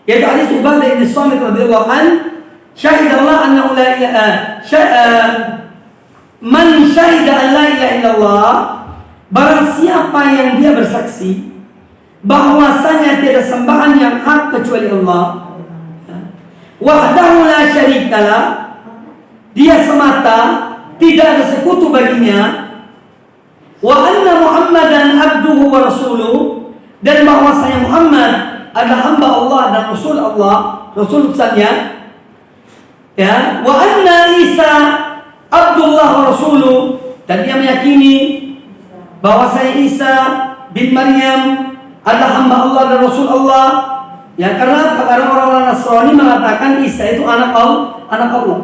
yaitu hadis Ubadah bin Samit radhiyallahu anhu, syahidallah annahu la man syahida an la ilaha illallah, barang siapa yang dia bersaksi bahwasanya tiada sembahan yang hak kecuali Allah, wahdahu la syarikalah, dia semata, tidak ada sekutu baginya, wa anna Muhammadan abduhu wa rasuluh, dan bahwasanya Muhammad adalah hamba Allah dan rasul Allah, rasul utusannya, ya, wa anna Isa Abdullah wa rasuluh, dan dia meyakini bahwasanya Isa bin Maryam adalah hamba Allah dan Rasul Allah. Ya, karena orang-orang Nasrani mengatakan Isa itu anak Allah.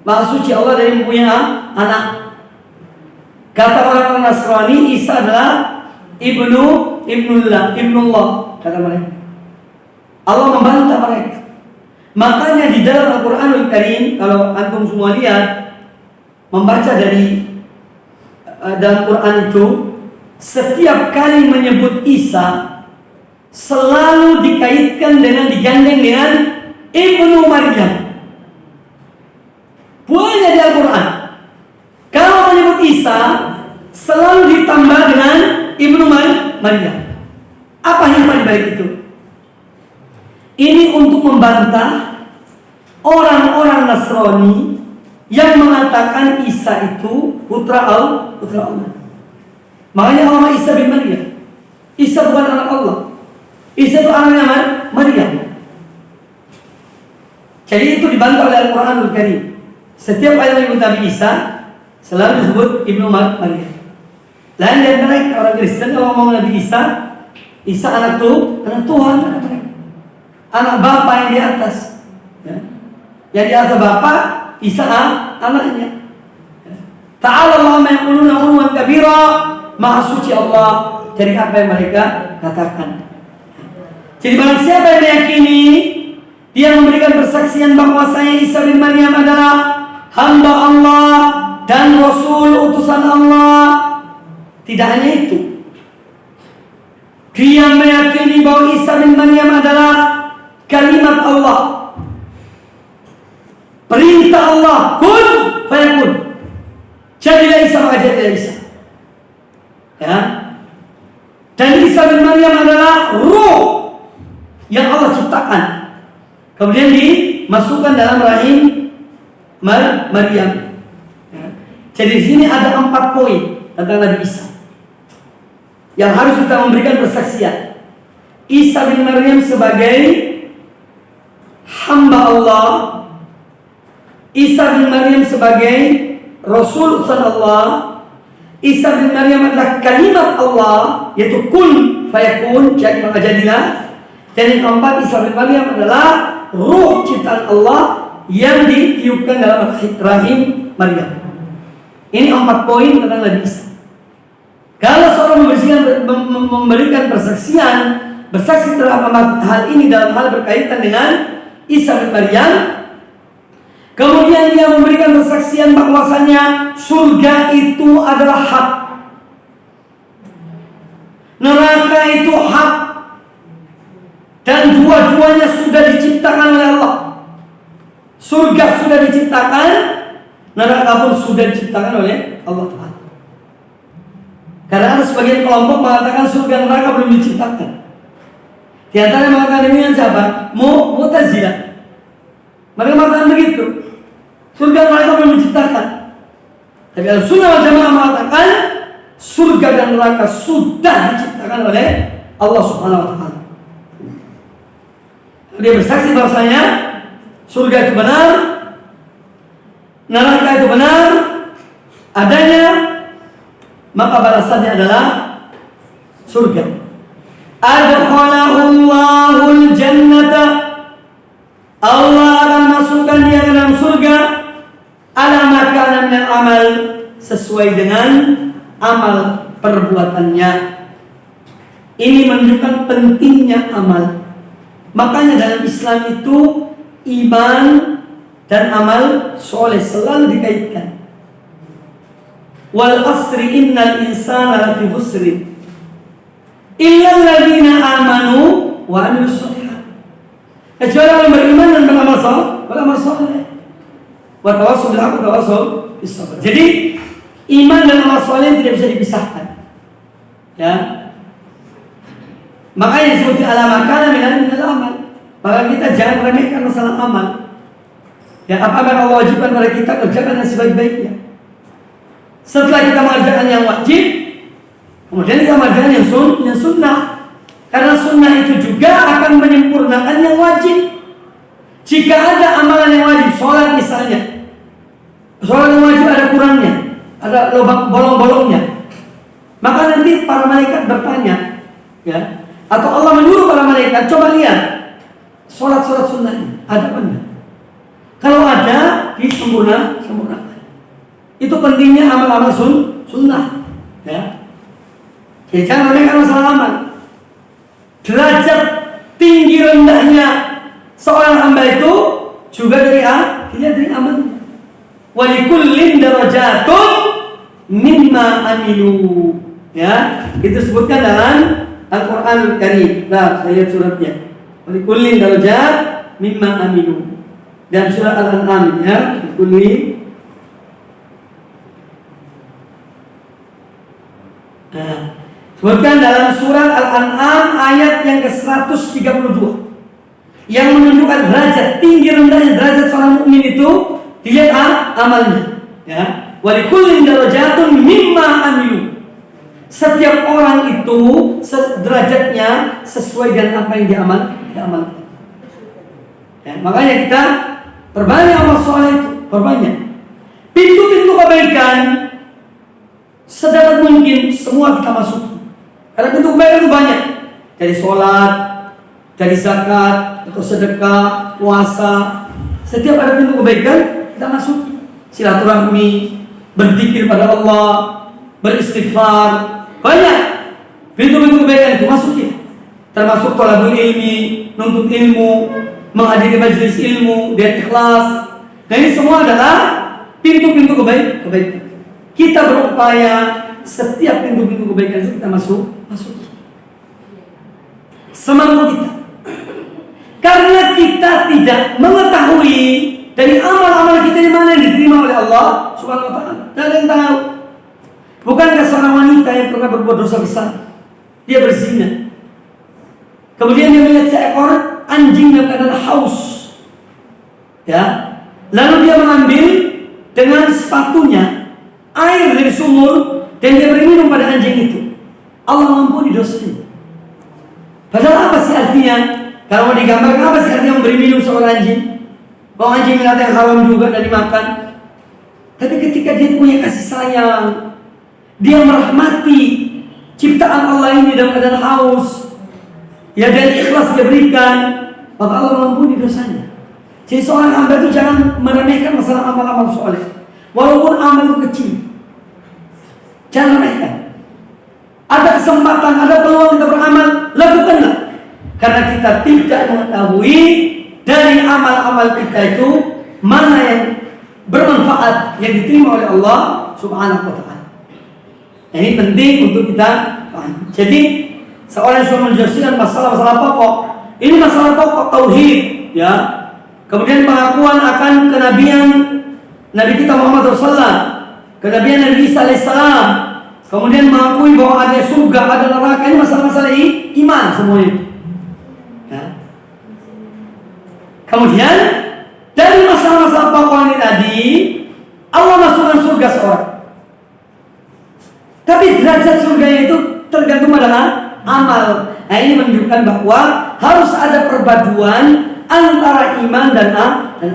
Maha suci Allah dari mempunyai anak. Kata orang-orang Nasrani, Isa adalah ibnullah, kata mereka. Allah membantah mereka. Makanya di dalam Al-Quranul Karim, kalau antum semua lihat, membaca dari dalam Quran itu, setiap kali menyebut Isa selalu dikaitkan dengan digandeng dengan Ibnu Maryam. Banyak di Al-Quran. Kalau menyebut Isa selalu ditambah dengan Ibnu Maryam. Apa hikmah di balik itu? Ini untuk membantah orang-orang Nasrani yang mengatakan Isa itu putra Allah. Makanya nama Isa bin Maryam. Isa bukan anak Allah. Isa itu anaknya Maryam. Jadi itu dibantah oleh Al-Quranul Karim. Setiap kali menyebut Nabi Isa selalu disebut Ibnu Maryam. Lain dari mereka orang Kristen kalau ngomong Nabi Isa anak Tuhan, anak Bapa yang di atas. Ya. Yang di atas Bapa, Isa anaknya. Ta'ala Allah ma yaquluna 'uluwan kabira. Maha suci Allah dari apa yang mereka katakan. Jadi barang siapa yang meyakini, dia memberikan persaksian bahwasanya Isa bin Maryam adalah hamba Allah dan Rasul utusan Allah. Tidak hanya itu, dia meyakini bahwa Isa bin Maryam adalah kalimat Allah, perintah Allah, kun fayakun. Jadilah Isa, maka jadilah Isa. Ya. Dan Isa bin Maryam adalah ruh yang Allah ciptakan, kemudian dimasukkan dalam rahim Maryam. Ya. Jadi di sini ada 4 poin tentang Nabi Isa yang harus kita memberikan persaksian. Isa bin Maryam sebagai hamba Allah, Isa bin Maryam sebagai Rasul utusan Allah, Isa bin Maryam adalah kalimat Allah, yaitu kun fayakun, jadi maka jadilah. Dan yang keempat, Isa bin Maryam adalah ruh ciptaan Allah yang ditiupkan dalam rahim Maryam. Ini 4 poin tentang Nabi Isa. Kalau seorang memberikan persaksian, bersaksi terhadap hal ini dalam hal berkaitan dengan Isa bin Maryam, kemudian dia memberikan persaksian bahwasanya surga itu adalah hak, neraka itu hak, dan dua-duanya sudah diciptakan oleh Allah. Surga sudah diciptakan, neraka pun sudah diciptakan oleh Allah Ta'ala. Karena ada sebagian kelompok mengatakan surga neraka belum diciptakan. Di antara yang mengatakan demikian siapa? Mu'tazilah. Mereka mengatakan begitu. Surga neraka belum diciptakan. Tapi Ahlussunnah wal Jamaah mengatakan surga dan neraka sudah diciptakan oleh Allah Subhanahu wa Ta'ala. Dia bersaksi bahwasanya surga itu benar, neraka itu benar adanya, maka balasannya adalah surga. Adkhalahul jannata, Allah akan masukkan dia ke dalam surga, ala makanan dan amal, sesuai dengan amal perbuatannya. Ini menunjukkan pentingnya amal. Makanya dalam Islam itu iman dan amal soleh selalu dikaitkan. Wal asri innal insana lafi khusri illa alladziina amanu wa amilus shalihat. Kecuali orang beriman dan beramal saleh. Wa tawassaw bil haqqi wa tawassaw bis sabr. Jadi iman dan amal saleh tidak bisa dipisahkan. Ya. Makanya disebut ala makana minal amal. Maka kita jangan remehkan masalah amal. Ya, apa yang Allah wajibkan kepada kita, kerjakan yang sebaik-baiknya. Setelah kita mengerjakan yang wajib, kemudian kita mengerjakan yang sunnah. Karena sunnah itu juga akan menyempurnakan yang wajib. Jika ada amalan yang wajib, sholat misalnya, sholat yang wajib ada kurangnya, ada bolong-bolongnya, maka nanti para malaikat bertanya, ya, Atau Allah menyuruh para malaikat, coba lihat sholat-sholat sunnahnya ada benar. Kalau ada, disempurnakan. Itu pentingnya amal-amal sunnah. Ya. Jadi jangan remehkan masalah amal. Derajat tinggi rendahnya seorang hamba itu juga dari amal. Walikullin darajatun mimma amilu. Ya, itu disebutkan dalam Al-Qur'anul Karim. Nah, saya lihat suratnya. Walikullin darajat mimma amilu. Dan surat Al-An'am ya, kulli. Nah, sebutkan dalam surat Al-An'am ayat yang ke-132 yang menunjukkan derajat tinggi rendahnya derajat seorang mukmin itu dilihat amalnya. Ya, walikullin darajatun mimma amilu. Setiap orang itu derajatnya sesuai dengan apa yang diamalkan. Ya, makanya kita perbanyak amal soleh itu, perbanyak. Pintu-pintu kebaikan sedapat mungkin semua kita masuki. Karena pintu kebaikan itu banyak. Dari sholat, dari zakat, atau sedekah, puasa. Setiap ada pintu kebaikan kita masuki. Silaturahmi, berzikir pada Allah, beristighfar. Banyak pintu-pintu kebaikan itu masuki. Termasuk thalabul ilmi, nuntut ilmu, menghadiri majelis ilmu, dan ikhlas. Dan ini semua adalah pintu-pintu kebaikan. Kita berupaya setiap pintu-pintu kebaikan itu kita masuk. Semangat kita. Karena kita tidak mengetahui dari amal-amal kita di mana yang diterima oleh Allah Subhanahu wa taala. Tidak ada yang tahu. Bukankah seorang wanita yang pernah berbuat dosa besar, dia berzina, kemudian dia melihat seekor anjing dalam keadaan haus, ya, lalu dia mengambil dengan sepatunya air dari sumur dan dia beri minum pada anjing itu. Allah mengampuni dosanya. Padahal apa sih artinya? Kalau mau digambarkan apa sih artinya memberi minum seorang anjing? Bahwa anjing binatang yang haram juga dan dimakan. Tapi ketika dia punya kasih sayang, dia merahmati ciptaan Allah ini dalam keadaan haus, ya, dan ikhlas dia berikan, maka Allah mengampuni dosanya. Jadi seorang hamba itu jangan meremehkan masalah amal-amal soleh, walaupun amal itu kecil. Jangan remehkan. Ada kesempatan, ada peluang kita beramal, lakukanlah. Karena kita tidak mengetahui dari amal-amal kita itu mana yang bermanfaat, yang diterima oleh Allah Subhanahu wa taala. Ini penting untuk kita paham. Jadi seorang yang sudah menjelaskan masalah-masalah pokok, ini masalah pokok tauhid, ya. Kemudian pengakuan akan kenabian Nabi kita Muhammad SAW, kenabian Nabi Isa alaihissalam, kemudian mengakui bahwa ada surga, ada neraka. Ini masalah-masalah iman semuanya. Ya. Kemudian dari masalah-masalah pokok ini tadi, Allah masukkan surga seorang. Tapi derajat surga itu tergantung pada amal. Nah, ini menunjukkan bahwa harus ada perpaduan antara iman dan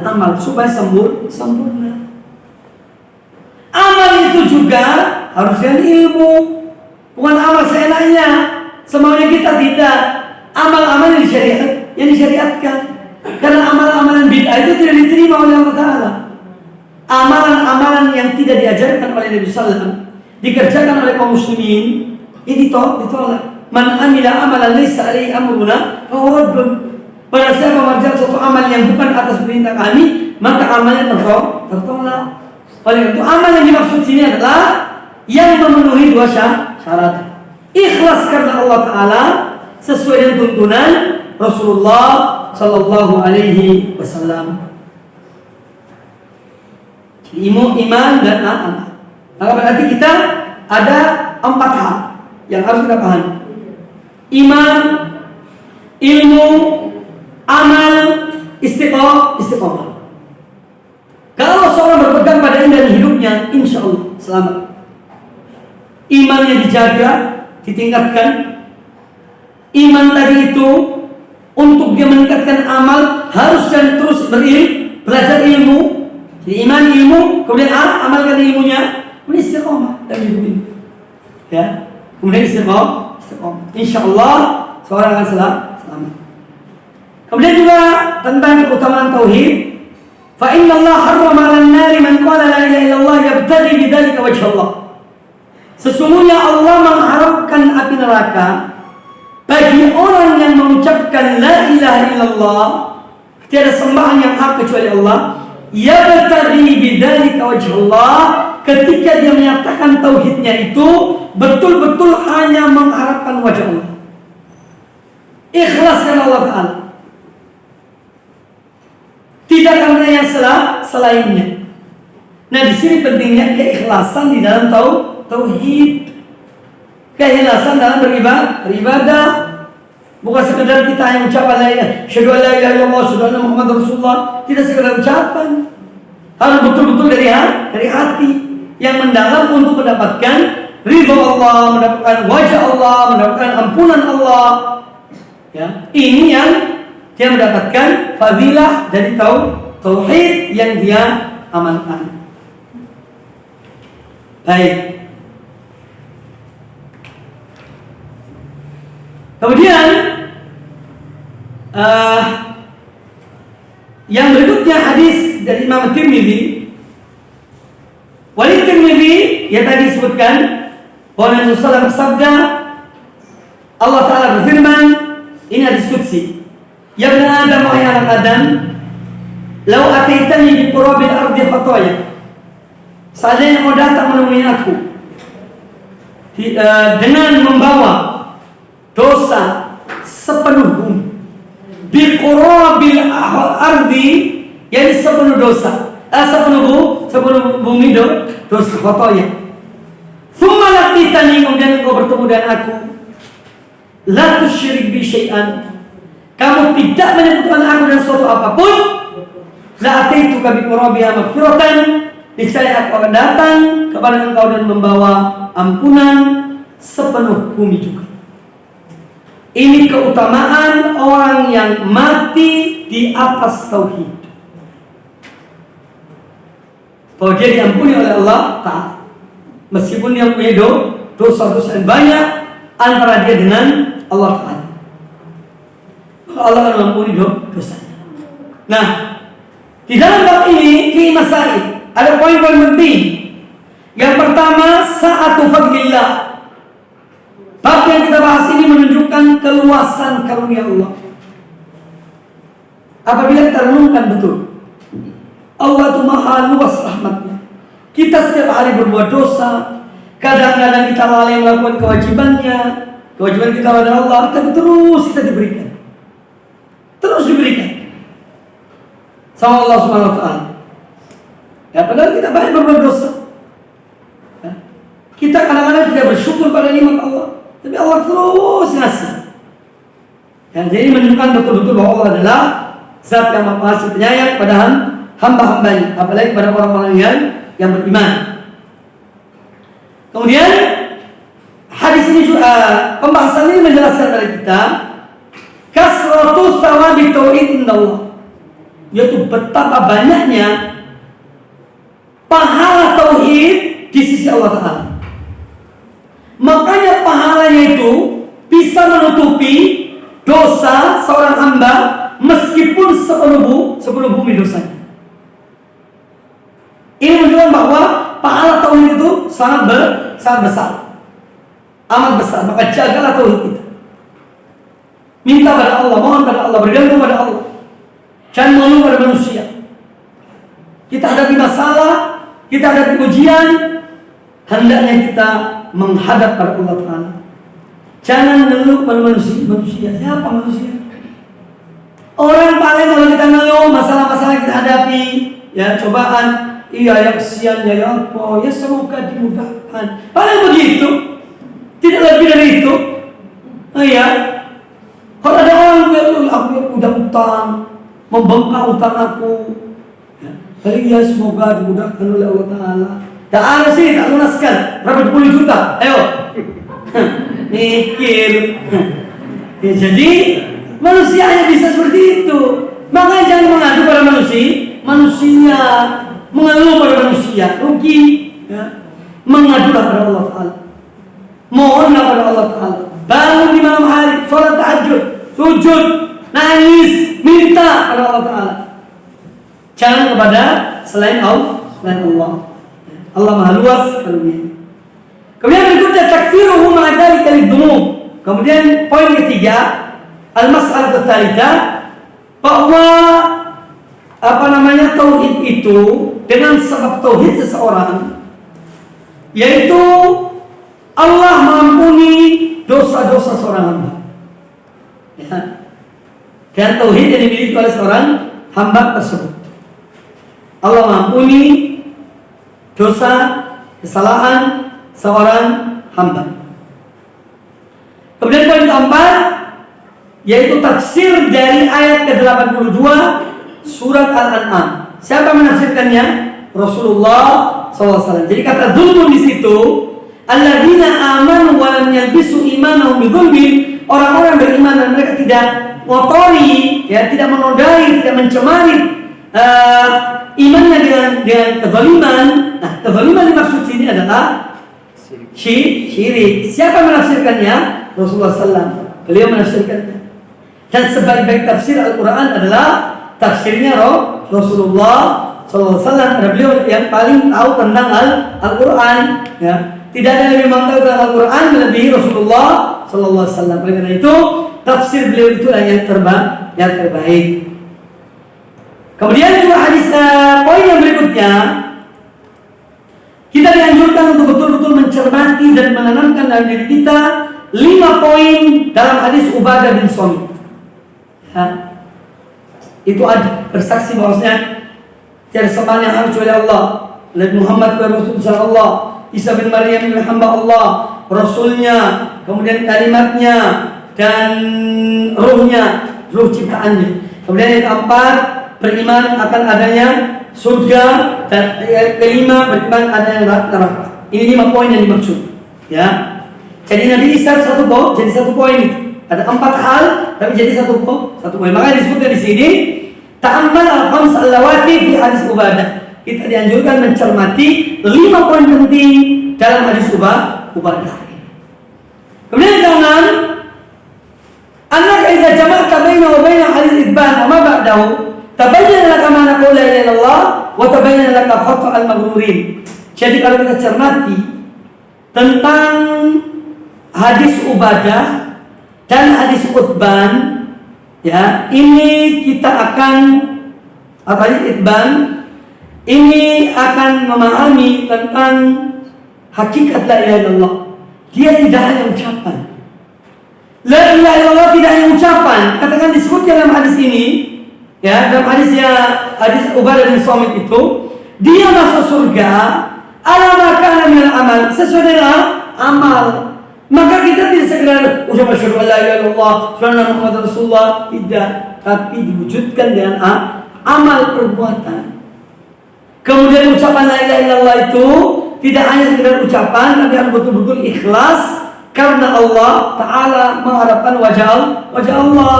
amal supaya sempurna. Amal itu juga harus dengan ilmu, bukan amal seenaknya, semaunya kita tidak. Amal-amal yang disyariatkan. Karena amalan-amalan bid'ah itu tidak diterima oleh Allah Ta'ala. Amalan-amalan yang tidak diajarkan oleh Nabi SAW dikerjakan oleh kaum muslimin, ini ditolak. Man amila amalan laysa alaihi amruna fahuwa raddun. Barang siapa mengerjakan suatu amal yang bukan atas perintah kami, maka amalnya tertolak. Oleh itu amal yang dimaksud sini adalah yang memenuhi dua syarat. Ikhlas karena Allah Ta'ala sesuai dengan tuntunan Rasulullah Sallallahu Alaihi Wasallam. Iman dan amal. Maka berarti kita ada 4 hal yang harus kita pahami. Iman, ilmu, amal, istiqomah. Kalau seorang berpegang pada ini dalam hidupnya, insya Allah selamat. Imannya dijaga, ditingkatkan. Iman tadi itu untuk dia meningkatkan amal harus dan terus belajar ilmu. Jadi iman, ilmu, kemudian amalkan ilmunya. Kemudian istiqomah dalam hidup ini, ya. Kemudian istiqomah. Insya Allah seorang akan selamat. Kemudian juga tentang keutamaan tauhid. Fa inna Allah harrama 'alan nari man qala la ilaha illallah yabtaghi bidzalika wajha Allah. Sesungguhnya Allah mengharamkan api neraka bagi orang yang mengucapkan la ilaha illallah, tiada sembahan yang hak kecuali Allah, yabtaghi bidzalika wajha Allah, ketika dia menyatakan tauhidnya itu betul-betul hanya mengharapkan wajah Allah. Ikhlas karena Allah Ta'ala, tidak karena yang selainnya. Nah, di sini pentingnya keikhlasan di dalam tauhid. Keikhlasan dalam beribadah. Bukan sekedar kita yang ucapan la ilaha illallah, asyhadu anna Muhammadar Rasulullah, tidak sekedar ucapan. Harus betul-betul dari hati yang mendalam untuk mendapatkan ridha Allah, mendapatkan wajah Allah, mendapatkan ampunan Allah. Ya, ini yang dia mendapatkan fadilah dari tauhid yang dia amalkan. Baik. Kemudian yang berikutnya hadis dari Imam Tirmidzi. Walid Tirmidzi yang tadi disebutkan bahwa Nabi sallallahu alaihi wasallam Allah Ta'ala berfirman, ini hadis qudsi, ya ibn Adam, wahai anak Adam, lau ataitani bi qurabil ardi khataya, seandainya kau datang menemui aku dengan membawa dosa sepenuh bumi, bi qurabil ardi, yakni sepenuh dosa, sepenuh bumi dosa khataya, thumma laqitani, kemudian engkau bertemu dengan aku, la tusyrik bi syai'an, kamu tidak menyebutkan aku dan suatu apapun, la ataituka bi qurabiha maghfiratan, niscaya aku akan datang kepada engkau dan membawa ampunan sepenuh bumi juga. Ini keutamaan orang yang mati di atas tauhid, bahwa dia diampuni oleh Allah Ta'ala meskipun dia punya dosa-dosa yang banyak antara dia dengan Allah Ta'ala. Allah akan mengampuni dosanya. Nah, di dalam bab ini fi masail, ada poin-poin penting. Yang pertama, sa'atu fadlillah. Bab yang kita bahas ini menunjukkan keluasan karunia Allah. Apabila kita renungkan betul, Allah itu maha luas rahmatnya. Kita setiap hari berbuat dosa, kadang-kadang kita lalai melakukan kewajiban kita pada Allah, tapi terus kita diberikan, sama Allah Subhanahu Wa Taala. Ya, padahal kita banyak berbuat dosa. Ya. Kita kadang-kadang tidak bersyukur pada nikmat Allah, tapi Allah terus ngasih. Ya, jadi menunjukkan betul-betul bahwa Allah adalah Zat yang Maha Pengasih Penyayang pada hamba-hambanya, apalagi pada orang-orang yang beriman. Kemudian hadis ini juga, pembahasan ini menjelaskan kepada kita kasratu thawabi tauhid indallah, yaitu betapa banyaknya pahala tauhid di sisi Allah Ta'ala. Makanya pahalanya itu bisa menutupi dosa seorang hamba meskipun sepenuh bumi dosanya. Ini menunjukkan bahwa pahala tauhid itu sangat besar, amat besar. Maka jagalah tauhid kita. Minta pada Allah, mohon pada Allah, bergantung pada Allah. Jangan mengeluh pada manusia. Kita hadapi masalah, kita hadapi ujian, hendaknya kita menghadap pada Allah Ta'ala. Jangan mengeluh pada manusia. Siapa manusia? Orang paling kalau kita ngeluh masalah-masalah kita hadapi, ya cobaan, iya ya kesian ya apa, ya semoga dimudahkan. Paling begitu, tidak lebih dari itu. Oh ya, kalau ada orang yang aku udah utang, membengkak utang aku, ya, paling ya semoga dimudahkan oleh Allah Ta'ala. Tak ada sih, tak lunaskan berapa 10 juta, ayo mikir. Ya, jadi manusia hanya bisa seperti itu. Makanya jangan mengadu pada manusia, mengeluh pada manusia, rugi. Ya. Mengadulah pada Allah Ta'ala, mohonlah pada Allah Ta'ala. Bangun di malam hari, sholat tahajud, sujud, nangis, minta kepada Allah Ta'ala. Jangan kepada selain Allah. Allah Maha Luas karunia. Kemudian berikutnya takfiruhu ma'adzalika lidunub. Kemudian poin ketiga, al-mas'alah tsalitsah, bahwa tauhid itu dengan sebab tauhid seseorang, yaitu Allah mengampuni dosa-dosa seorang hamba. Ya. Dan tauhid yang dimiliki oleh seorang hamba tersebut, Allah mengampuni dosa, kesalahan seorang hamba. Kemudian poin keempat, yaitu tafsir dari ayat ke-82 surat Al-An'am. Siapa menafsirkannya? Rasulullah SAW. Jadi kata zulmun di situ, alladzina amanu wa lam yalbisu imanahum bidzulmin, orang-orang beriman dan mereka tidak ngotori, ya, tidak menodai, tidak mencemari imannya dengan kezaliman. Nah, kezaliman dimaksud sini adalah syirik. Siapa menafsirkannya? Rasulullah SAW. Beliau menafsirkannya. Dan sebaik-baik tafsir Al-Quran adalah tafsirnya Rasulullah SAW. Karena beliau yang paling tahu tentang Al-Quran. Ya. Tidak ada yang lebih mengetahui tentang Al-Quran melebihi Rasulullah SAW. Oleh karena itu, tafsir beliau itulah yang terbaik. Kemudian juga hadis poin yang berikutnya, kita dianjurkan untuk betul-betul mencermati dan menanamkan dalam diri kita 5 poin dalam hadis Ubadah bin Samit. Ya. Itu ada bersaksi bahwasanya tiada sembahan yang harus oleh Allah, Nabi Muhammad Rasulullah Allah, Isa bin Maryam hamba Allah, Rasulnya, kemudian kalimatnya dan ruhnya, ruh ciptaannya. Kemudian yang keempat, beriman akan adanya surga, dan kelima, beriman adanya neraka. Ini 5 poin yang dimaksud. Ya. Jadi Nabi Isa satu poin itu. Ada 4 hal, tapi jadi satu poin. Makanya disebutkan di sini, ta'ammal al-khams al-lawati fi hadis Ubadah. Kita dianjurkan mencermati 5 poin penting dalam hadis Ubadah. Kemudian yang keenam, annaka idza jama'ta baina wa baina hadis Ibban wa ma ba'dahu, tabayyana laka ma'na qul la ilaha illallah wa tabayyana laka khata' al-maghrurin. Jadi kalau kita cermati tentang hadis Ubadah dan hadis Utban, ya, ini kita akan ini akan memahami tentang hakikat la ilaha illallah. Dia tidak hanya ucapan. La ilaha illallah tidak hanya ucapan. Katakan disebutkan dalam hadis ini, ya, dalam hadis Ubadah bin Samit itu, dia masuk surga ala maka min amal, sesuai dengan amal. Maka kita tidak sekedar ucap asyhadu an la ilaha illallah wa anna muhammadar rasulullah, tidak, tapi diwujudkan dengan amal perbuatan. Kemudian ucapan la ilaha illallah itu tidak hanya sekedar ucapan, tapi harus betul-betul ikhlas karena Allah Ta'ala mengharapkan wajah Allah.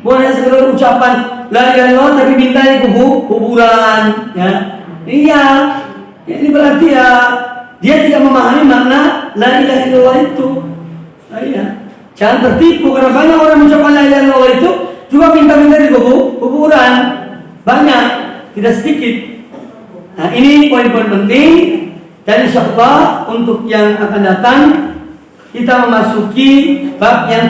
Bukan hanya sekedar ucapan la ilaha illallah tapi minta di kuburan, ya. Iya, ya, ini berarti ya dia tidak memahami makna la ilaha illallah itu. Iya. Jangan tertipu karena banyak orang mengucapkan la ilaha illallah itu juga minta-minta di kuburan. Banyak, tidak sedikit. Nah, ini poin-poin penting, dan insyaallah untuk yang akan datang kita memasuki bab yang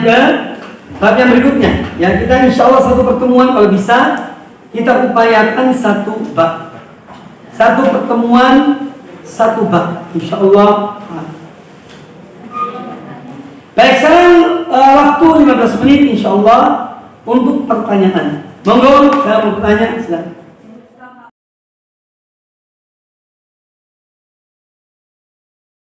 berikutnya. Ya, kita insyaallah satu pertemuan kalau bisa kita upayakan satu bab. Satu pertemuan satu bab, insyaallah. Baik, sekarang waktu 15 menit insyaallah untuk pertanyaan. Monggo, saya mau bertanya, silakan.